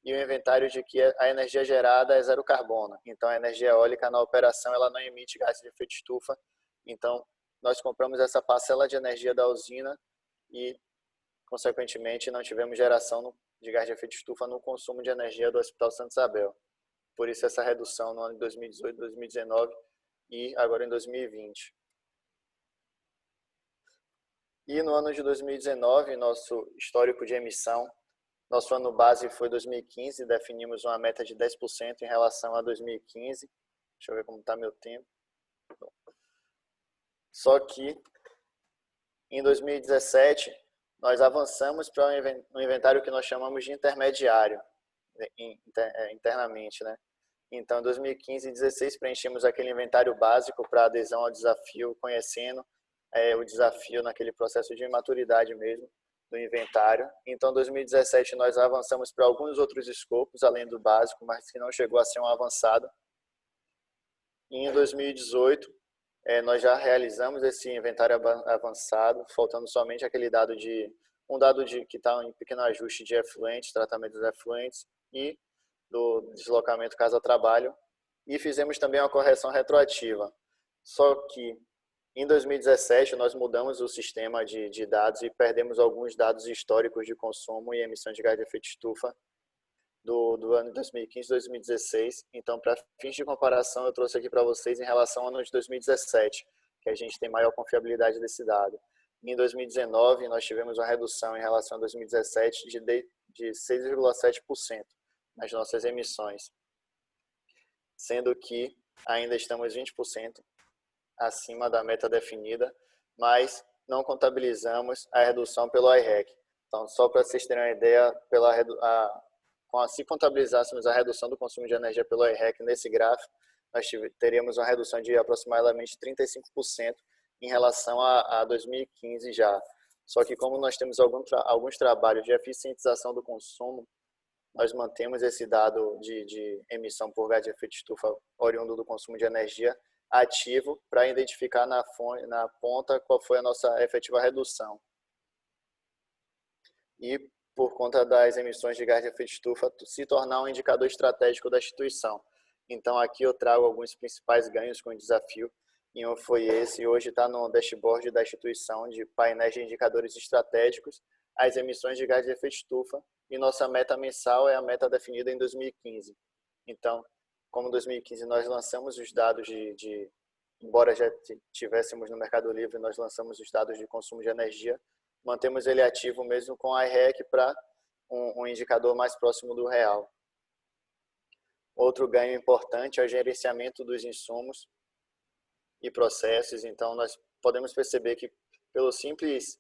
e o inventário de que a energia gerada é zero carbono. Então, a energia eólica na operação ela não emite gases de efeito estufa. Então, nós compramos essa parcela de energia da usina e, consequentemente, não tivemos geração de gás de efeito estufa no consumo de energia do Hospital Santa Isabel. Por isso, essa redução no ano de 2018, 2019 e agora em 2020. E no ano de 2019, nosso histórico de emissão, nosso ano base foi 2015, definimos uma meta de 10% em relação a 2015. Deixa eu ver como está meu tempo. Só que em 2017, nós avançamos para um inventário que nós chamamos de intermediário, internamente, né? Então, em 2015 e 2016, preenchemos aquele inventário básico para adesão ao desafio, conhecendo o desafio naquele processo de maturidade mesmo do inventário. Então, em 2017, nós avançamos para alguns outros escopos, além do básico, mas que não chegou a ser um avançado. E em 2018, nós já realizamos esse inventário avançado, faltando somente aquele dado que está em pequeno ajuste de efluentes, tratamento dos efluentes e do deslocamento casa-trabalho, e fizemos também uma correção retroativa. Só que em 2017 nós mudamos o sistema de dados e perdemos alguns dados históricos de consumo e emissão de gás de efeito estufa do ano de 2015 e 2016. Então, para fins de comparação, eu trouxe aqui para vocês em relação ao ano de 2017, que a gente tem maior confiabilidade desse dado. Em 2019, nós tivemos uma redução em relação a 2017 de 6,7% nas nossas emissões, sendo que ainda estamos 20% acima da meta definida, mas não contabilizamos a redução pelo IREC. Então, só para vocês terem uma ideia, se contabilizássemos a redução do consumo de energia pelo IREC nesse gráfico, nós teríamos uma redução de aproximadamente 35% em relação a 2015 já. Só que como nós temos alguns trabalhos de eficientização do consumo, nós mantemos esse dado de emissão por gás de efeito estufa oriundo do consumo de energia ativo para identificar na ponta qual foi a nossa efetiva redução. E por conta das emissões de gás de efeito estufa, se tornar um indicador estratégico da instituição. Então, aqui eu trago alguns principais ganhos com o desafio, e um foi esse, e hoje está no dashboard da instituição de painéis de indicadores estratégicos, as emissões de gás de efeito estufa, e nossa meta mensal é a meta definida em 2015. Então, como em 2015 nós lançamos os dados embora já tivéssemos no Mercado Livre, nós lançamos os dados de consumo de energia, mantemos ele ativo mesmo com a IREC para um indicador mais próximo do real. Outro ganho importante é o gerenciamento dos insumos e processos. Então, nós podemos perceber que pelo simples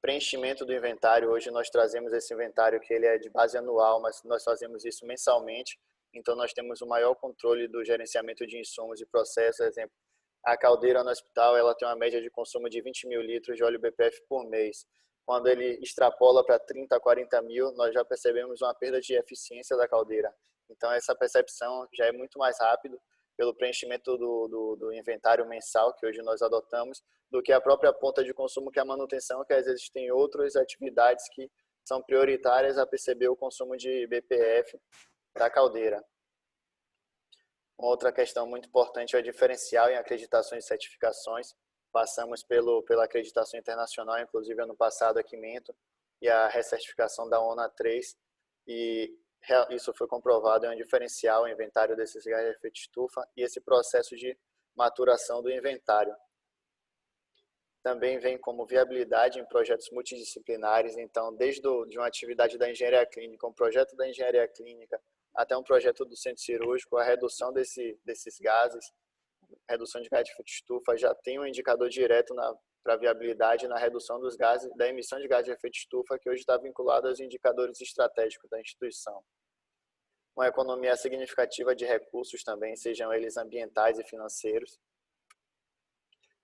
preenchimento do inventário, hoje nós trazemos esse inventário que ele é de base anual, mas nós fazemos isso mensalmente. Então, nós temos o maior controle do gerenciamento de insumos e processos. Por exemplo, a caldeira no hospital ela tem uma média de consumo de 20 mil litros de óleo BPF por mês. Quando ele extrapola para 30 a 40 mil, nós já percebemos uma perda de eficiência da caldeira. Então, essa percepção já é muito mais rápido pelo preenchimento do inventário mensal que hoje nós adotamos, do que a própria ponta de consumo, que é a manutenção, que às vezes tem outras atividades que são prioritárias a perceber o consumo de BPF da caldeira. Uma outra questão muito importante é o diferencial em acreditações e certificações. Passamos pela acreditação internacional, inclusive ano passado a Quimento, e a recertificação da ONA 3, e isso foi comprovado, é um diferencial o inventário desses gás de efeito estufa e esse processo de maturação do inventário. Também vem como viabilidade em projetos multidisciplinares, então desde de uma atividade da engenharia clínica, um projeto da engenharia clínica, até um projeto do centro cirúrgico, a redução desses gases, redução de gás de efeito estufa, já tem um indicador direto para viabilidade na redução dos gases, da emissão de gás de efeito estufa, que hoje está vinculado aos indicadores estratégicos da instituição. Uma economia significativa de recursos também, sejam eles ambientais e financeiros.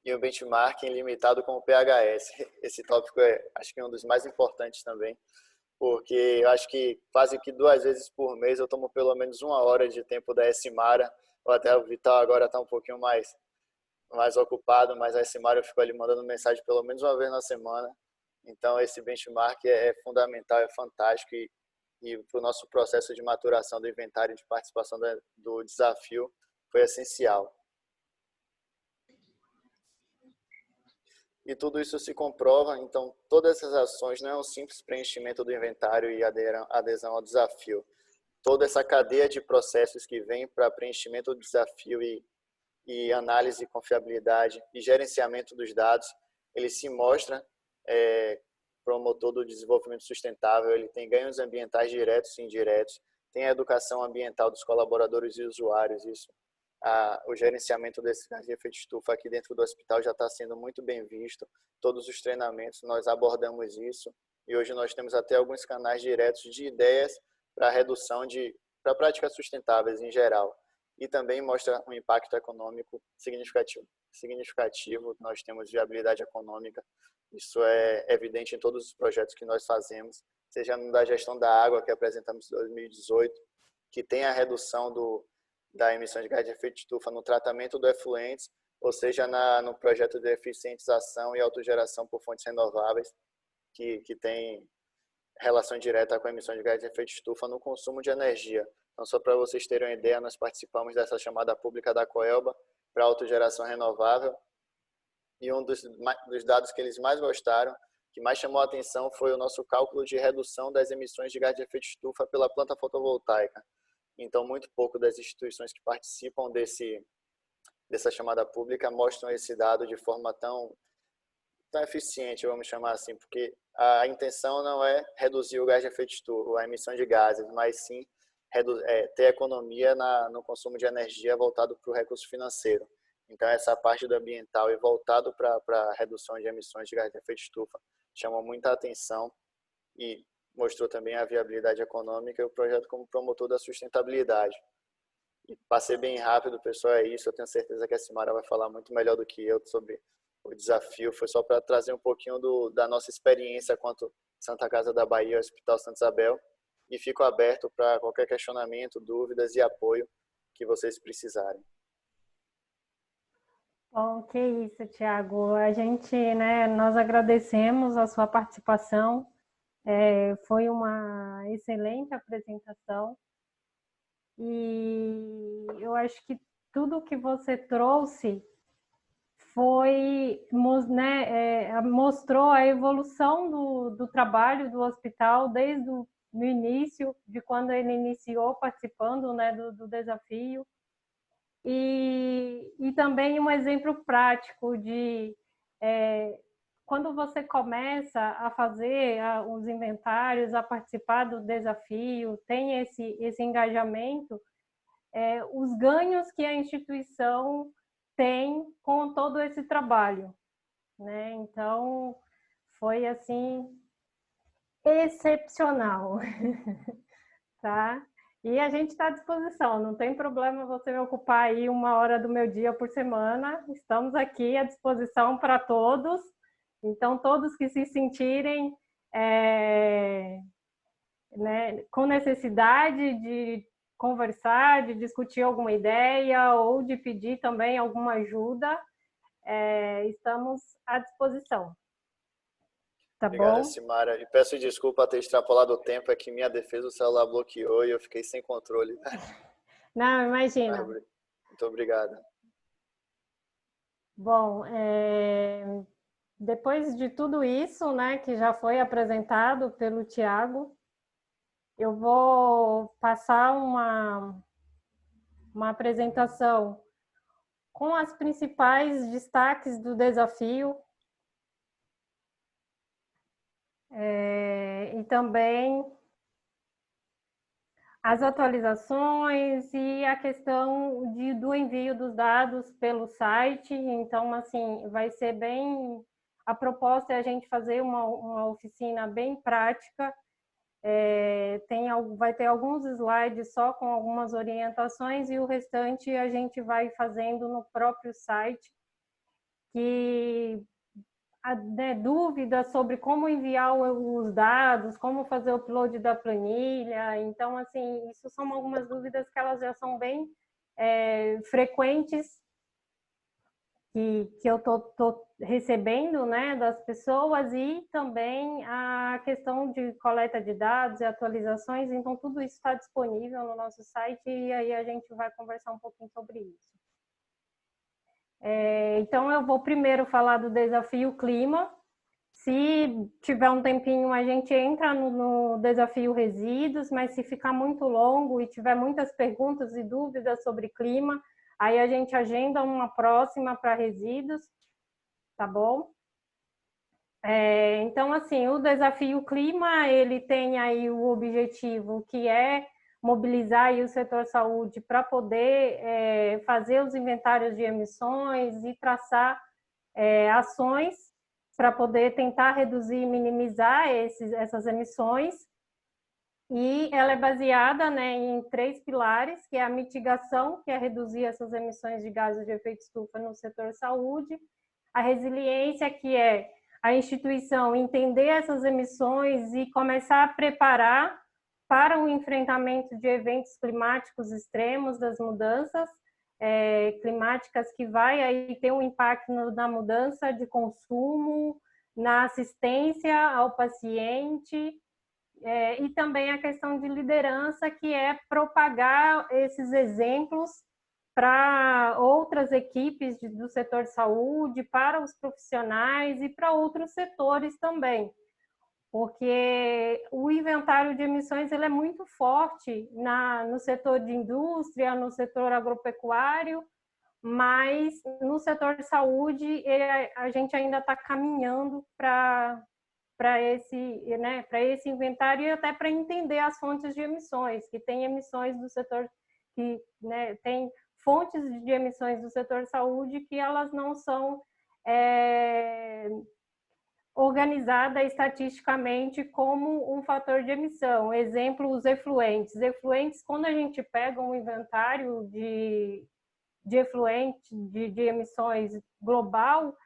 E um benchmarking limitado com o PHS. Esse tópico acho que é um dos mais importantes também, porque eu acho que quase que 2 vezes por mês eu tomo pelo menos 1 hora de tempo da Esmara ou até o Vital agora está um pouquinho mais ocupado, mas a Simária ficou ali mandando mensagem pelo menos uma vez na semana. Então, esse benchmark é fundamental, é fantástico e para o nosso processo de maturação do inventário de participação do desafio foi essencial. E tudo isso se comprova, então todas essas ações não é um simples preenchimento do inventário e adesão ao desafio. Toda essa cadeia de processos que vem para preenchimento do desafio e análise, confiabilidade e gerenciamento dos dados, ele se mostra promotor do desenvolvimento sustentável, ele tem ganhos ambientais diretos e indiretos, tem a educação ambiental dos colaboradores e usuários, isso. O gerenciamento desse gás de efeito de estufa aqui dentro do hospital já está sendo muito bem visto, todos os treinamentos nós abordamos isso, e hoje nós temos até alguns canais diretos de ideias para redução para práticas sustentáveis em geral, e também mostra um impacto econômico significativo, nós temos viabilidade econômica, isso é evidente em todos os projetos que nós fazemos, seja no da gestão da água, que apresentamos em 2018, que tem a redução da emissão de gás de efeito de estufa no tratamento do efluentes, ou seja, no projeto de eficientização e autogeração por fontes renováveis, que tem relação direta com a emissão de gás de efeito de estufa no consumo de energia. Então, só para vocês terem uma ideia, nós participamos dessa chamada pública da Coelba para autogeração renovável, e um dos dados que eles mais gostaram, que mais chamou a atenção, foi o nosso cálculo de redução das emissões de gás de efeito de estufa pela planta fotovoltaica. Então, muito pouco das instituições que participam dessa chamada pública mostram esse dado de forma tão eficiente, vamos chamar assim, porque a intenção não é reduzir o gás de efeito de estufa, a emissão de gases, mas sim ter economia no consumo de energia voltado para o recurso financeiro. Então, essa parte do ambiental e voltado para a redução de emissões de gás de efeito de estufa chamou muita atenção e mostrou também a viabilidade econômica e o projeto como promotor da sustentabilidade. E passei bem rápido, pessoal, é isso. Eu tenho certeza que a Simara vai falar muito melhor do que eu sobre o desafio. Foi só para trazer um pouquinho da nossa experiência quanto Santa Casa da Bahia, Hospital Santa Isabel. E fico aberto para qualquer questionamento, dúvidas e apoio que vocês precisarem. Bom, que isso, Tiago. A gente, nós agradecemos a sua participação. Foi uma excelente apresentação. E eu acho que tudo que você trouxe mostrou a evolução do trabalho do hospital desde o início, de quando ele iniciou participando do desafio. E também um exemplo prático de quando você começa a fazer os inventários, a participar do desafio, tem esse engajamento, os ganhos que a instituição tem com todo esse trabalho, né? Então, foi assim excepcional, tá? E a gente está à disposição, não tem problema você me ocupar aí 1 hora do meu dia por semana, estamos aqui à disposição para todos. Então, todos que se sentirem com necessidade de conversar, de discutir alguma ideia ou de pedir também alguma ajuda, estamos à disposição. Tá Obrigado, bom? Simara. E peço desculpa ter extrapolado o tempo, é que minha defesa, o celular bloqueou e eu fiquei sem controle. Não, imagina. Muito obrigado. Bom, depois de tudo isso, que já foi apresentado pelo Tiago, eu vou passar uma apresentação com as principais destaques do desafio e também as atualizações e a questão do envio dos dados pelo site. Então, assim, vai ser bem... A proposta é a gente fazer uma oficina bem prática. Vai ter alguns slides só com algumas orientações e o restante a gente vai fazendo no próprio site. Dúvidas sobre como enviar os dados, como fazer o upload da planilha. Então, assim, isso são algumas dúvidas que elas já são bem frequentes que eu tô recebendo, né, das pessoas, e também a questão de coleta de dados e atualizações. Então, tudo isso está disponível no nosso site e aí a gente vai conversar um pouquinho sobre isso. Então, eu vou primeiro falar do desafio clima. Se tiver um tempinho, a gente entra no desafio resíduos, mas se ficar muito longo e tiver muitas perguntas e dúvidas sobre clima, aí a gente agenda uma próxima para resíduos, tá bom? Então, assim, o desafio clima, ele tem aí o objetivo que é mobilizar aí o setor saúde para poder fazer os inventários de emissões e traçar ações para poder tentar reduzir e minimizar essas emissões. E ela é baseada, né, em 3 pilares, que é a mitigação, que é reduzir essas emissões de gases de efeito estufa no setor saúde, a resiliência, que é a instituição entender essas emissões e começar a preparar para o enfrentamento de eventos climáticos extremos, das mudanças climáticas, que vai aí ter um impacto na mudança de consumo, na assistência ao paciente, e também a questão de liderança, que é propagar esses exemplos para outras equipes do setor de saúde, para os profissionais e para outros setores também. Porque o inventário de emissões ele é muito forte no setor de indústria, no setor agropecuário, mas no setor de saúde a gente ainda está caminhando para esse inventário, e até para entender as fontes de emissões, que tem emissões do setor, que, né, tem fontes de emissões do setor de saúde que elas não são organizada estatisticamente como um fator de emissão. Exemplo, os efluentes. Efluentes, quando a gente pega um inventário de efluentes, de emissões global,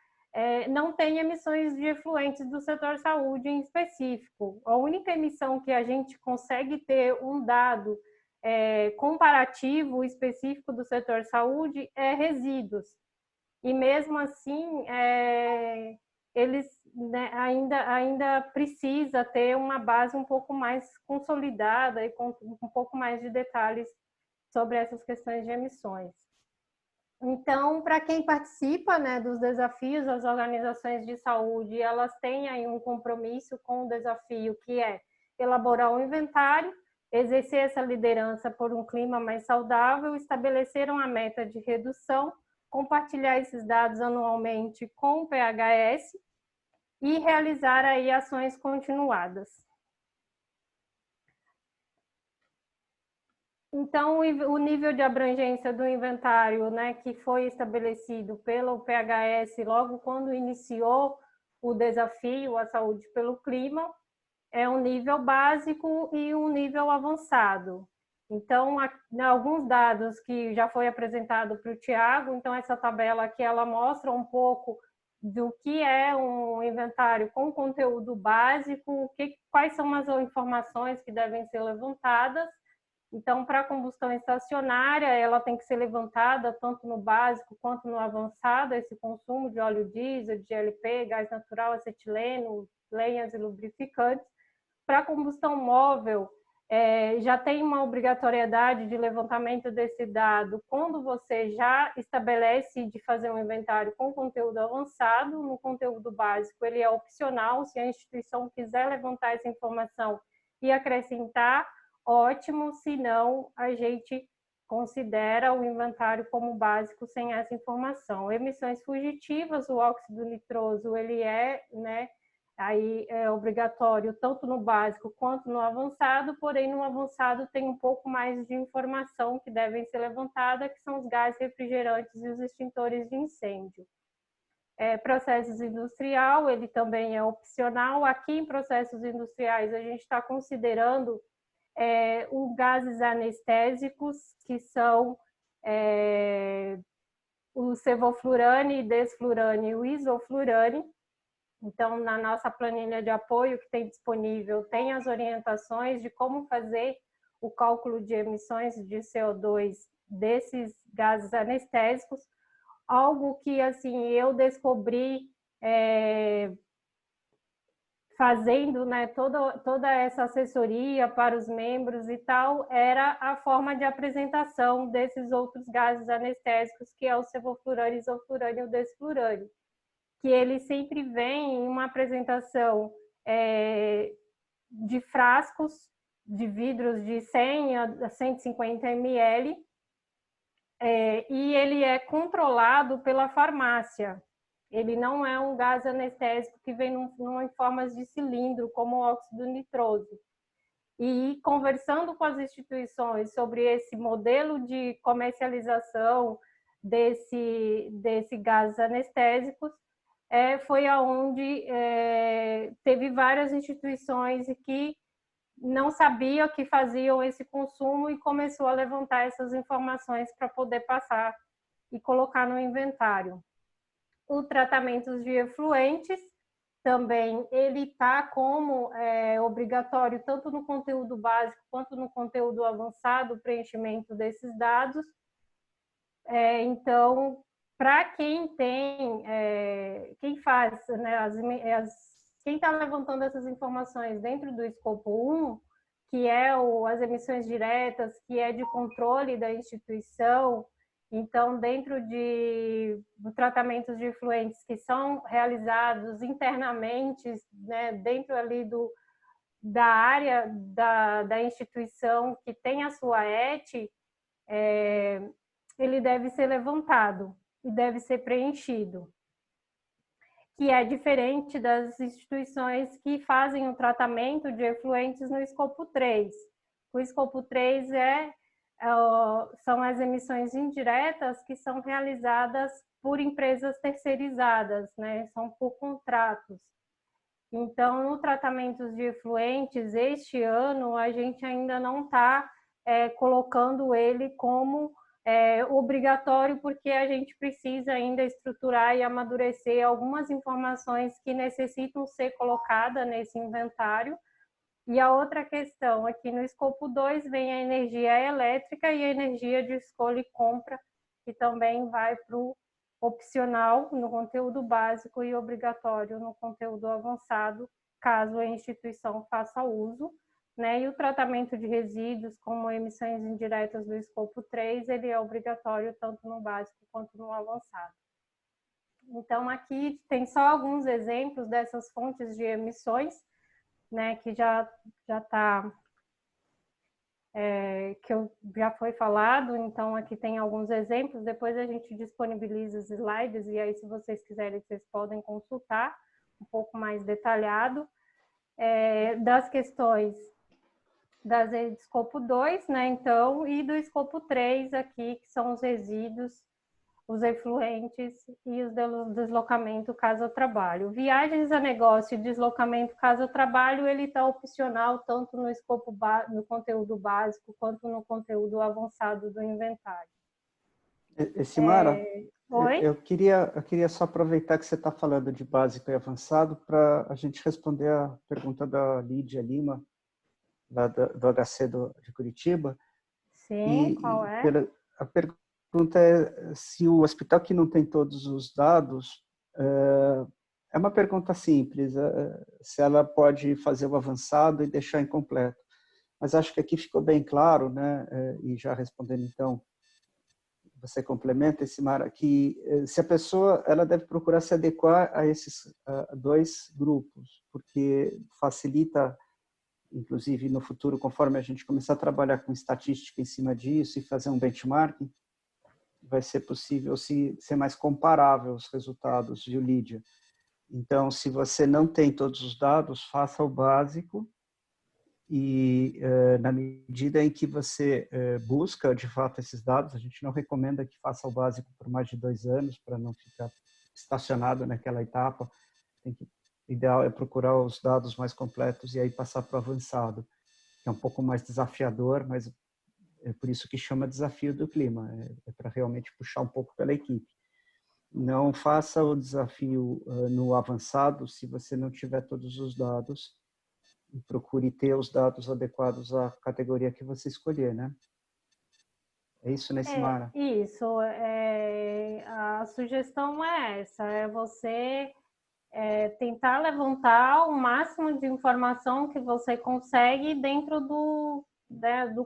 não tem emissões de efluentes do setor saúde em específico. A única emissão que a gente consegue ter um dado comparativo específico do setor saúde é resíduos. E mesmo assim, eles, né, ainda precisa ter uma base um pouco mais consolidada e com um pouco mais de detalhes sobre essas questões de emissões. Então, para quem participa, né, dos desafios, as organizações de saúde, elas têm aí um compromisso com o desafio, que é elaborar um inventário, exercer essa liderança por um clima mais saudável, estabelecer uma meta de redução, compartilhar esses dados anualmente com o PHS e realizar aí ações continuadas. Então, o nível de abrangência do inventário, né, que foi estabelecido pelo PHS logo quando iniciou o desafio à saúde pelo clima, é um nível básico e um nível avançado. Então, alguns dados que já foi apresentado para o Tiago, então essa tabela aqui, ela mostra um pouco do que é um inventário com conteúdo básico, quais são as informações que devem ser levantadas. Então, para a combustão estacionária, ela tem que ser levantada tanto no básico quanto no avançado, esse consumo de óleo diesel, de GLP, gás natural, acetileno, lenhas e lubrificantes. Para a combustão móvel, já tem uma obrigatoriedade de levantamento desse dado quando você já estabelece de fazer um inventário com conteúdo avançado. No conteúdo básico, ele é opcional, se a instituição quiser levantar essa informação e acrescentar, ótimo, se não, a gente considera o inventário como básico sem essa informação. Emissões fugitivas, o óxido nitroso, ele aí é obrigatório tanto no básico quanto no avançado, porém no avançado tem um pouco mais de informação que devem ser levantada, que são os gases refrigerantes e os extintores de incêndio. Processos industrial, ele também é opcional. Aqui em processos industriais a gente está considerando os gases anestésicos, que são o sevoflurane, desflurane e o isoflurane. Então, na nossa planilha de apoio que tem disponível, tem as orientações de como fazer o cálculo de emissões de CO2 desses gases anestésicos, algo que assim eu descobri fazendo, né, toda essa assessoria para os membros e tal, era a forma de apresentação desses outros gases anestésicos, que é o sevoflurane, isoflurane e o desflurane, que ele sempre vem em uma apresentação de frascos de vidros de 100 a 150 ml, e ele é controlado pela farmácia. Ele não é um gás anestésico que vem em formas de cilindro, como o óxido nitroso. E conversando com as instituições sobre esse modelo de comercialização desse gás anestésicos, foi aonde teve várias instituições que não sabiam que faziam esse consumo e começou a levantar essas informações para poder passar e colocar no inventário. O tratamento de efluentes também, ele está como obrigatório tanto no conteúdo básico quanto no conteúdo avançado, o preenchimento desses dados. Então, para quem tem, quem faz, né, quem está levantando essas informações dentro do escopo 1, que é as emissões diretas, que é de controle da instituição, então, dentro de tratamentos de efluentes que são realizados internamente, né, dentro ali da área da instituição que tem a sua ET, ele deve ser levantado e deve ser preenchido, que é diferente das instituições que fazem o tratamento de efluentes no escopo 3. O escopo 3 são as emissões indiretas que são realizadas por empresas terceirizadas, né? São por contratos. Então, no tratamento de efluentes, este ano, a gente ainda não está colocando ele como obrigatório, porque a gente precisa ainda estruturar e amadurecer algumas informações que necessitam ser colocadas nesse inventário. E a outra questão, aqui no escopo 2, vem a energia elétrica e a energia de escolha e compra, que também vai para o opcional no conteúdo básico e obrigatório no conteúdo avançado, caso a instituição faça uso. Né? E o tratamento de resíduos, como emissões indiretas do escopo 3, ele é obrigatório tanto no básico quanto no avançado. Então, aqui tem só alguns exemplos dessas fontes de emissões, né, que já foi falado. Então aqui tem alguns exemplos, depois a gente disponibiliza os slides, e aí se vocês quiserem, vocês podem consultar um pouco mais detalhado, das questões do escopo 2, né, então, e do escopo 3 aqui, que são os resíduos, os efluentes e os deslocamento casa-trabalho. Viagens a negócio e deslocamento casa-trabalho, ele está opcional tanto no escopo no conteúdo básico quanto no conteúdo avançado do inventário. Simara, Oi? eu queria só aproveitar que você está falando de básico e avançado para a gente responder a pergunta da Lídia Lima, do HC de Curitiba. Sim, qual é? A pergunta é se o hospital que não tem todos os dados, é uma pergunta simples, se ela pode fazer o avançado e deixar incompleto. Mas acho que aqui ficou bem claro, né? E já respondendo então, você complementa, Simara, que se a pessoa, ela deve procurar se adequar a esses dois grupos, porque facilita, inclusive no futuro, conforme a gente começar a trabalhar com estatística em cima disso e fazer um benchmarking, vai ser possível ser mais comparável os resultados, viu, Lídia? Então, se você não tem todos os dados, faça o básico e, na medida em que você busca, de fato, esses dados, a gente não recomenda que faça o básico por mais de 2 anos, para não ficar estacionado naquela etapa. O ideal é procurar os dados mais completos e aí passar para o avançado, que é um pouco mais desafiador, mas é por isso que chama desafio do clima, é para realmente puxar um pouco pela equipe. Não faça o desafio no avançado se você não tiver todos os dados, e procure ter os dados adequados à categoria que você escolher, né? É isso, né, Simara? Isso. A sugestão é essa, é você tentar levantar o máximo de informação que você consegue dentro do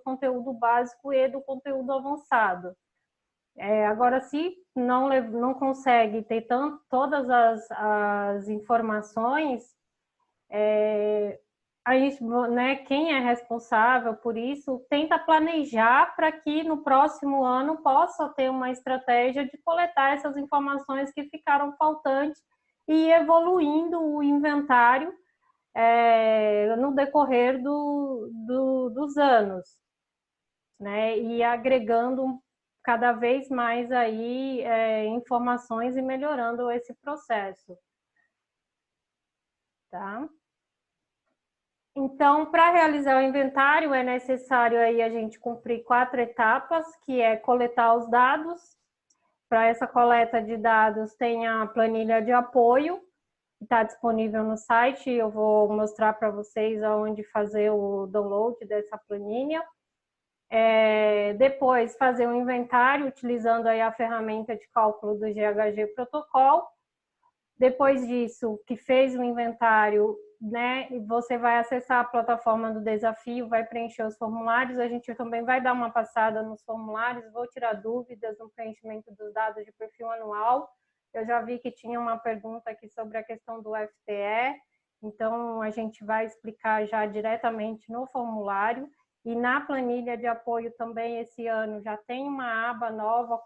conteúdo básico e do conteúdo avançado. Agora, se não consegue ter todas as informações, a gente, né, quem é responsável por isso tenta planejar para que no próximo ano possa ter uma estratégia de coletar essas informações que ficaram faltantes e evoluindo o inventário no decorrer dos anos, né, e agregando cada vez mais aí informações e melhorando esse processo, tá? Então, para realizar o inventário, é necessário aí a gente cumprir 4 etapas, que é coletar os dados. Para essa coleta de dados, tem a planilha de apoio, que está disponível no site. Eu vou mostrar para vocês aonde fazer o download dessa planilha. Depois, fazer o inventário, utilizando aí a ferramenta de cálculo do GHG Protocol. Depois disso, que fez o inventário, né, você vai acessar a plataforma do desafio, vai preencher os formulários, a gente também vai dar uma passada nos formulários, vou tirar dúvidas no preenchimento dos dados de perfil anual. Eu já vi que tinha uma pergunta aqui sobre a questão do FTE, então a gente vai explicar já diretamente no formulário. E na planilha de apoio também, esse ano, já tem uma aba nova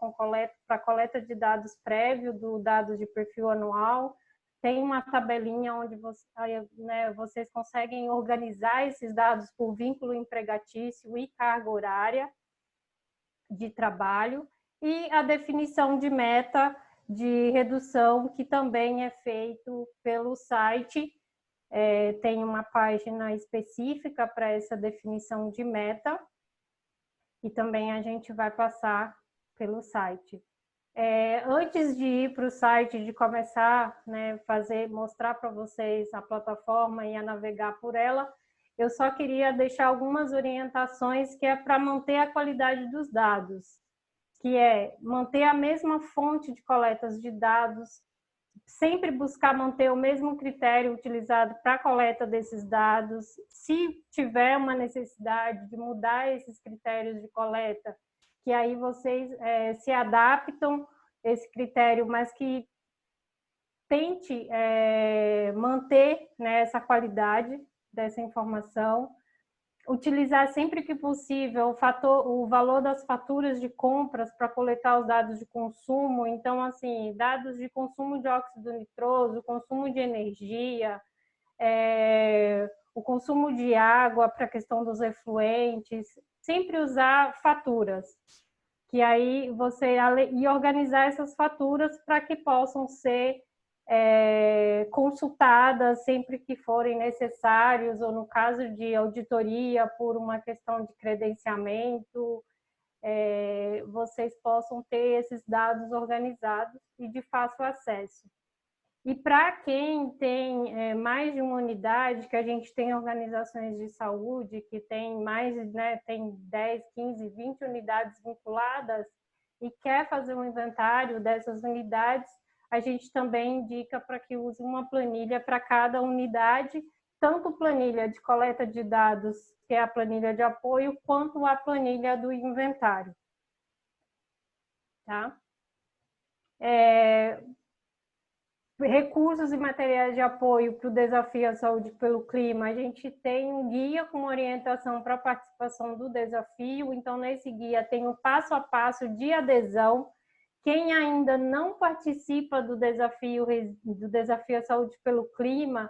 para coleta de dados prévio do dados de perfil anual. Tem uma tabelinha onde vocês conseguem organizar esses dados por vínculo empregatício e carga horária de trabalho. E a definição de meta de redução, que também é feito pelo site. Tem uma página específica para essa definição de meta e também a gente vai passar pelo site. Antes de ir para o site, de começar, né, mostrar para vocês a plataforma e a navegar por ela, eu só queria deixar algumas orientações que é para manter a qualidade dos dados, que é manter a mesma fonte de coletas de dados, sempre buscar manter o mesmo critério utilizado para a coleta desses dados. Se tiver uma necessidade de mudar esses critérios de coleta, que aí vocês se adaptam a esse critério, mas que tente manter, né, essa qualidade dessa informação. Utilizar sempre que possível o valor das faturas de compras para coletar os dados de consumo. Então, assim, dados de consumo de óxido nitroso, consumo de energia, o consumo de água para a questão dos efluentes, sempre usar faturas, que aí e organizar essas faturas para que possam ser consultadas sempre que forem necessários, ou no caso de auditoria por uma questão de credenciamento, vocês possam ter esses dados organizados e de fácil acesso. E para quem tem mais de uma unidade, que a gente tem organizações de saúde que tem mais, né, tem 10, 15, 20 unidades vinculadas e quer fazer um inventário dessas unidades, a gente também indica para que use uma planilha para cada unidade, tanto planilha de coleta de dados, que é a planilha de apoio, quanto a planilha do inventário. Tá? Recursos e materiais de apoio para o desafio à saúde pelo clima. A gente tem um guia com orientação para a participação do desafio, então nesse guia tem o passo a passo de adesão. Quem ainda não participa do desafio à saúde pelo clima,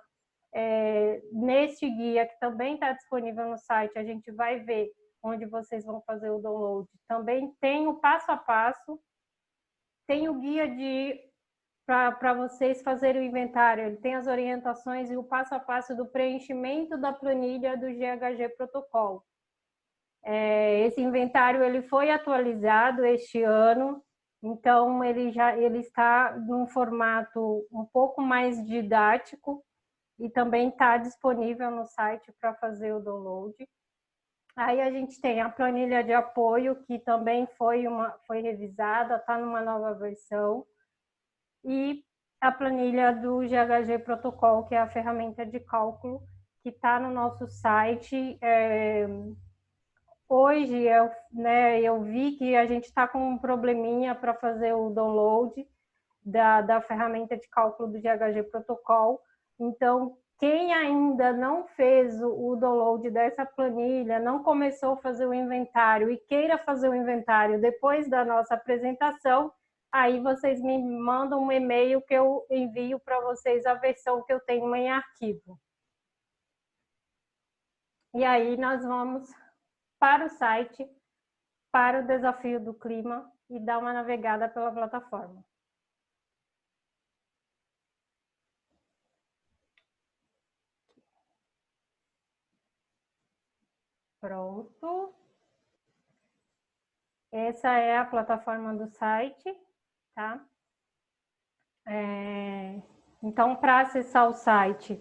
neste guia, que também está disponível no site, a gente vai ver onde vocês vão fazer o download. Também tem o passo a passo, tem o guia para vocês fazerem o inventário, ele tem as orientações e o passo a passo do preenchimento da planilha do GHG Protocol. Esse inventário ele foi atualizado este ano, então ele está num formato um pouco mais didático e também está disponível no site para fazer o download. Aí a gente tem a planilha de apoio, que também foi revisada, está numa nova versão. E a planilha do GHG Protocol, que é a ferramenta de cálculo, que está no nosso site. Hoje eu vi que a gente está com um probleminha para fazer o download da ferramenta de cálculo do GHG Protocol. Então, quem ainda não fez o download dessa planilha, não começou a fazer o inventário e queira fazer o inventário depois da nossa apresentação, aí vocês me mandam um e-mail que eu envio para vocês a versão que eu tenho em arquivo. E aí nós vamos para o site, para o Desafio do Clima e dar uma navegada pela plataforma. Pronto. Essa é a plataforma do site, tá? Então, para acessar o site,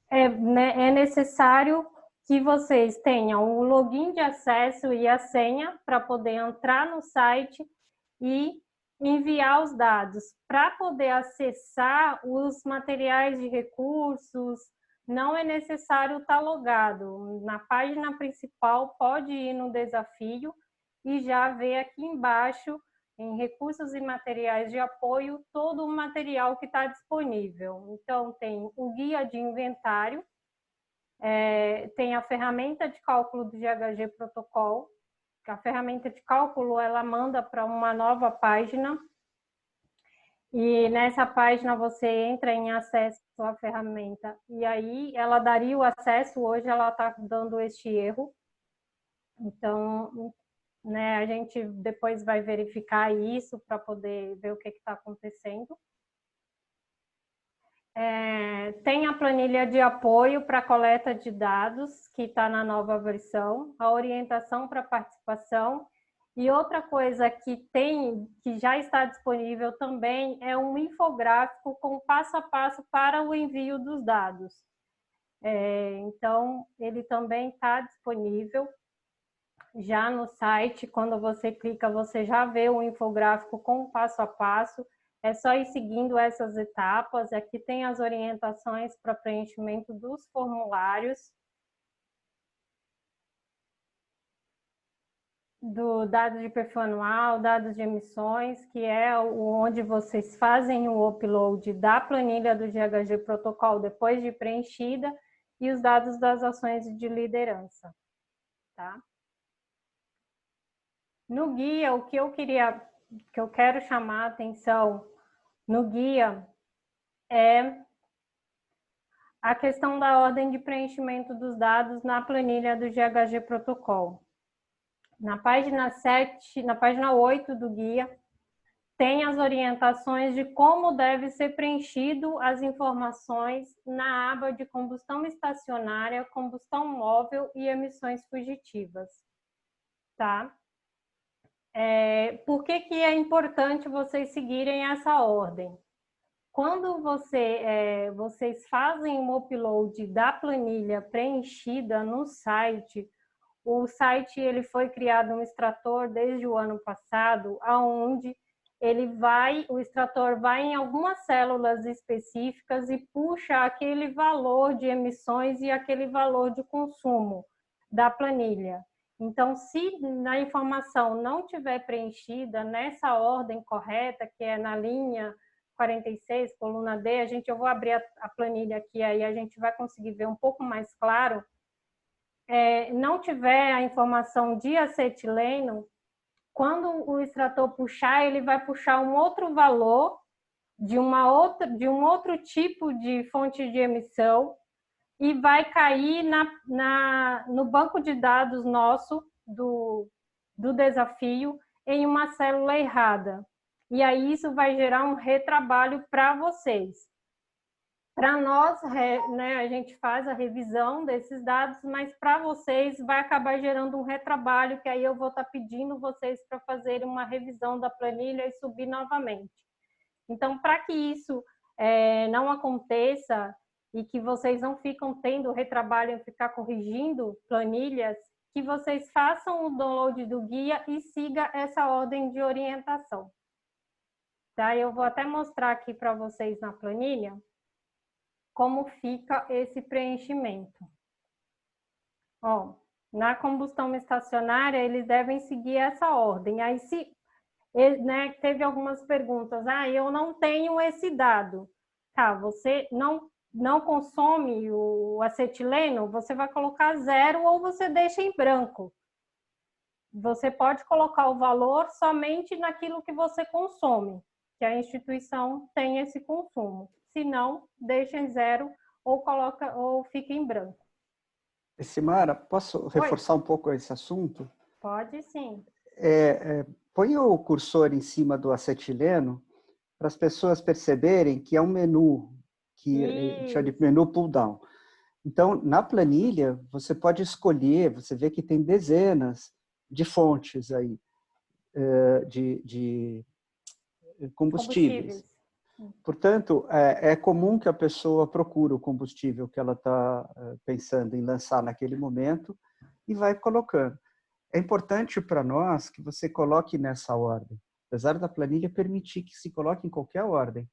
é necessário que vocês tenham o login de acesso e a senha para poder entrar no site e enviar os dados. Para poder acessar os materiais de recursos, não é necessário estar logado. Na página principal, pode ir no desafio e já ver aqui embaixo, em recursos e materiais de apoio, todo o material que está disponível. Então, tem o guia de inventário, tem a ferramenta de cálculo do GHG Protocol. A ferramenta de cálculo, ela manda para uma nova página, e nessa página você entra em acesso à ferramenta, e aí ela daria o acesso, hoje ela está dando este erro. Então, a gente depois vai verificar isso para poder ver o que está acontecendo. Tem a planilha de apoio para coleta de dados, que está na nova versão, a orientação para participação. E outra coisa que já está disponível também é um infográfico com passo a passo para o envio dos dados. Então, ele também está disponível já no site. Quando você clica, você já vê o infográfico com passo a passo. É só ir seguindo essas etapas. Aqui tem as orientações para preenchimento dos formulários, do dados de perfil anual, dados de emissões, que é onde vocês fazem o upload da planilha do GHG Protocol depois de preenchida, e os dados das ações de liderança, tá? No guia, o que eu quero chamar a atenção no guia é a questão da ordem de preenchimento dos dados na planilha do GHG Protocol. Na página 7, na página 8 do guia, tem as orientações de como deve ser preenchido as informações na aba de combustão estacionária, combustão móvel e emissões fugitivas, tá? Por que é importante vocês seguirem essa ordem? Quando vocês fazem o upload da planilha preenchida no site, o site ele foi criado um extrator desde o ano passado, aonde o extrator vai em algumas células específicas e puxa aquele valor de emissões e aquele valor de consumo da planilha. Então, se a informação não tiver preenchida nessa ordem correta, que é na linha 46, coluna D, eu vou abrir a planilha aqui, aí a gente vai conseguir ver um pouco mais claro. Não tiver a informação de acetileno, quando o extrator puxar, ele vai puxar um outro valor de um outro tipo de fonte de emissão e vai cair no banco de dados nosso do desafio em uma célula errada. E aí isso vai gerar um retrabalho para vocês. Para nós, a gente faz a revisão desses dados, mas para vocês vai acabar gerando um retrabalho, que aí eu vou estar pedindo vocês para fazerem uma revisão da planilha e subir novamente. Então, para que isso não aconteça e que vocês não ficam tendo retrabalho em ficar corrigindo planilhas, que vocês façam o download do guia e siga essa ordem de orientação. Tá? Eu vou até mostrar aqui para vocês na planilha como fica esse preenchimento. Ó, na combustão estacionária, eles devem seguir essa ordem. Aí, se né, teve algumas perguntas, eu não tenho esse dado. Tá, você não consome o acetileno, você vai colocar 0 ou você deixa em branco. Você pode colocar o valor somente naquilo que você consome, que a instituição tem esse consumo. Se não, deixa em 0 ou fica em branco. Simara, posso reforçar um pouco esse assunto? Pode sim. Põe o cursor em cima do acetileno para as pessoas perceberem que é um menu, que chama de menu pull-down. Então, na planilha, você pode escolher, você vê que tem dezenas de fontes aí, de combustíveis. Portanto, é comum que a pessoa procure o combustível que ela está pensando em lançar naquele momento e vai colocando. É importante para nós que você coloque nessa ordem, apesar da planilha permitir que se coloque em qualquer ordem,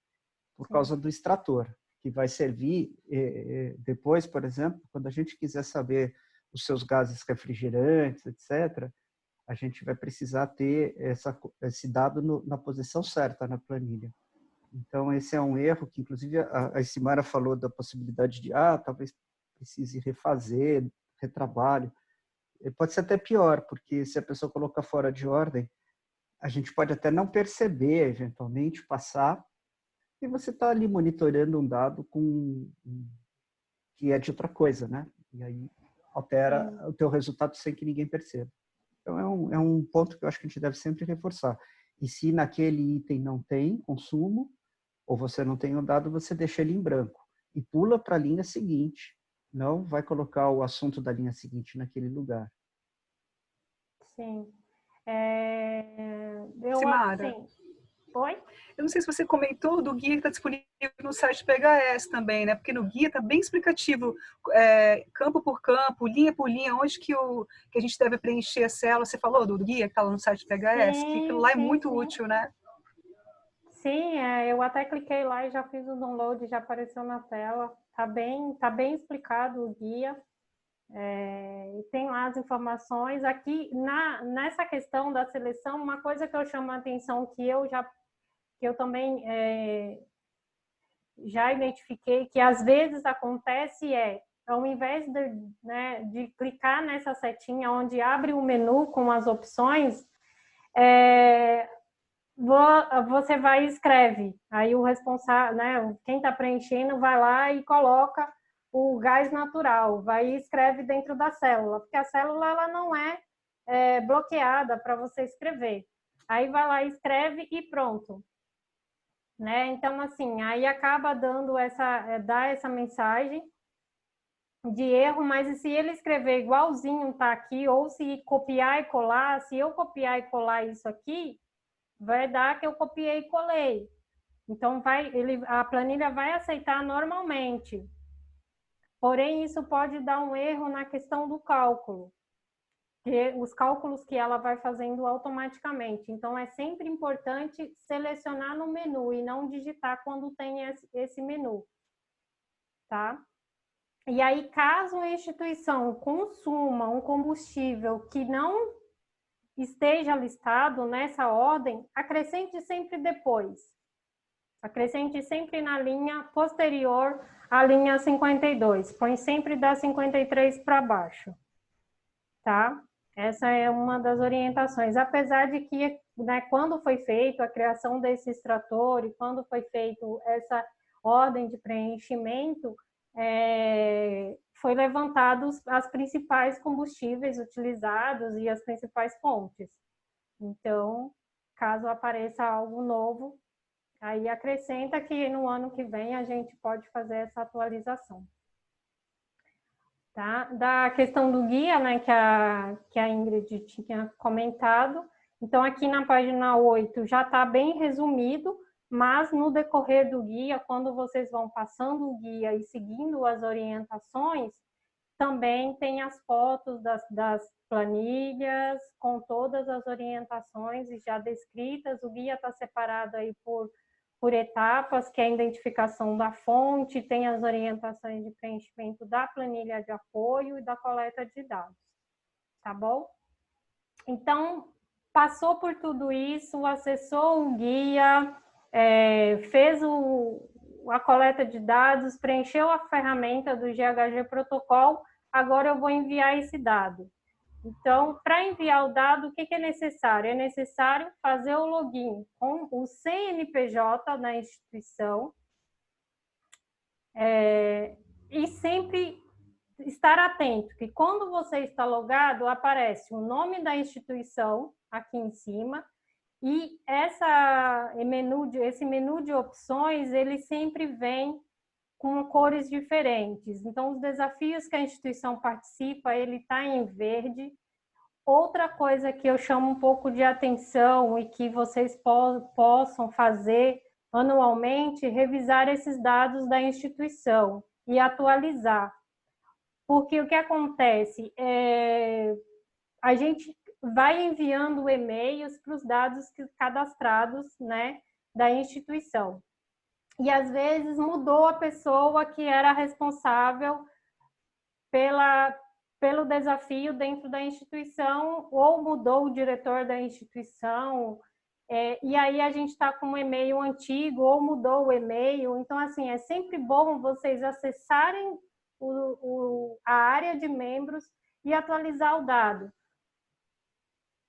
por causa do extrator, que vai servir depois, por exemplo, quando a gente quiser saber os seus gases refrigerantes, etc., a gente vai precisar ter esse dado na posição certa na planilha. Então, esse é um erro que, inclusive, a Simara falou da possibilidade de, talvez precise refazer, retrabalho. Pode ser até pior, porque se a pessoa colocar fora de ordem, a gente pode até não perceber, eventualmente, passar, e você está ali monitorando um dado que é de outra coisa, né? E aí altera o teu resultado sem que ninguém perceba. Então, é um ponto que eu acho que a gente deve sempre reforçar. E se naquele item não tem consumo, ou você não tem o dado, você deixa ele em branco. E pula para a linha seguinte. Não vai colocar o assunto da linha seguinte naquele lugar. Sim. Simara, Oi? Eu não sei se você comentou do guia que está disponível no site PHS também, né? Porque no guia está bem explicativo, campo por campo, linha por linha, onde que a gente deve preencher a célula. Você falou do guia que está lá no site PHS? Que aquilo lá é muito útil, né? Sim, eu até cliquei lá e já fiz o download, já apareceu na tela. Tá bem explicado o guia. E tem lá as informações. Aqui, nessa questão da seleção, uma coisa que eu chamo a atenção, que eu também já identifiquei, que às vezes acontece ao invés de clicar nessa setinha onde abre o menu com as opções, você vai e escreve. Aí o responsável, né, quem está preenchendo, vai lá e coloca o gás natural, vai e escreve dentro da célula, porque a célula ela não é bloqueada para você escrever. Aí vai lá, escreve e pronto. Né? Então, assim, aí acaba dar essa mensagem de erro, mas se ele escrever igualzinho tá aqui, ou se copiar e colar, se eu copiar e colar isso aqui, vai dar que eu copiei e colei. Então, a planilha vai aceitar normalmente. Porém, isso pode dar um erro na questão do cálculo, os cálculos que ela vai fazendo automaticamente. Então, é sempre importante selecionar no menu e não digitar quando tem esse menu, tá? E aí, caso a instituição consuma um combustível que não esteja listado nessa ordem, acrescente sempre depois. Acrescente sempre na linha posterior à linha 52. Põe sempre da 53 para baixo, tá? Essa é uma das orientações. Apesar de que, né, quando foi feito a criação desse extrator e quando foi feito essa ordem de preenchimento, foi levantados as principais combustíveis utilizados e as principais fontes. Então, caso apareça algo novo, aí acrescenta que no ano que vem a gente pode fazer essa atualização. Tá? Da questão do guia, né, que a Ingrid tinha comentado, então aqui na página 8 já está bem resumido, mas no decorrer do guia, quando vocês vão passando o guia e seguindo as orientações, Também tem as fotos das planilhas, com todas as orientações já descritas. O guia está separado aí por etapas, que é a identificação da fonte, tem as orientações de preenchimento da planilha de apoio e da coleta de dados, tá bom? Então, passou por tudo isso, acessou o guia, fez a coleta de dados, preencheu a ferramenta do GHG Protocol, agora eu vou enviar esse dado. Então, para enviar o dado, o que é necessário? É necessário fazer o login com o CNPJ na instituição e sempre estar atento, que quando você está logado, aparece o nome da instituição aqui em cima e esse menu de opções, ele sempre vem com cores diferentes. Então, os desafios que a instituição participa, ele está em verde. Outra coisa que eu chamo um pouco de atenção e que vocês possam fazer anualmente, revisar esses dados da instituição e atualizar. Porque o que acontece? A gente vai enviando e-mails para os dados cadastrados, né, da instituição. E, às vezes, mudou a pessoa que era responsável pelo desafio dentro da instituição, ou mudou o diretor da instituição, e aí a gente está com um e-mail antigo, ou mudou o e-mail. Então, assim, é sempre bom vocês acessarem a área de membros e atualizar o dado.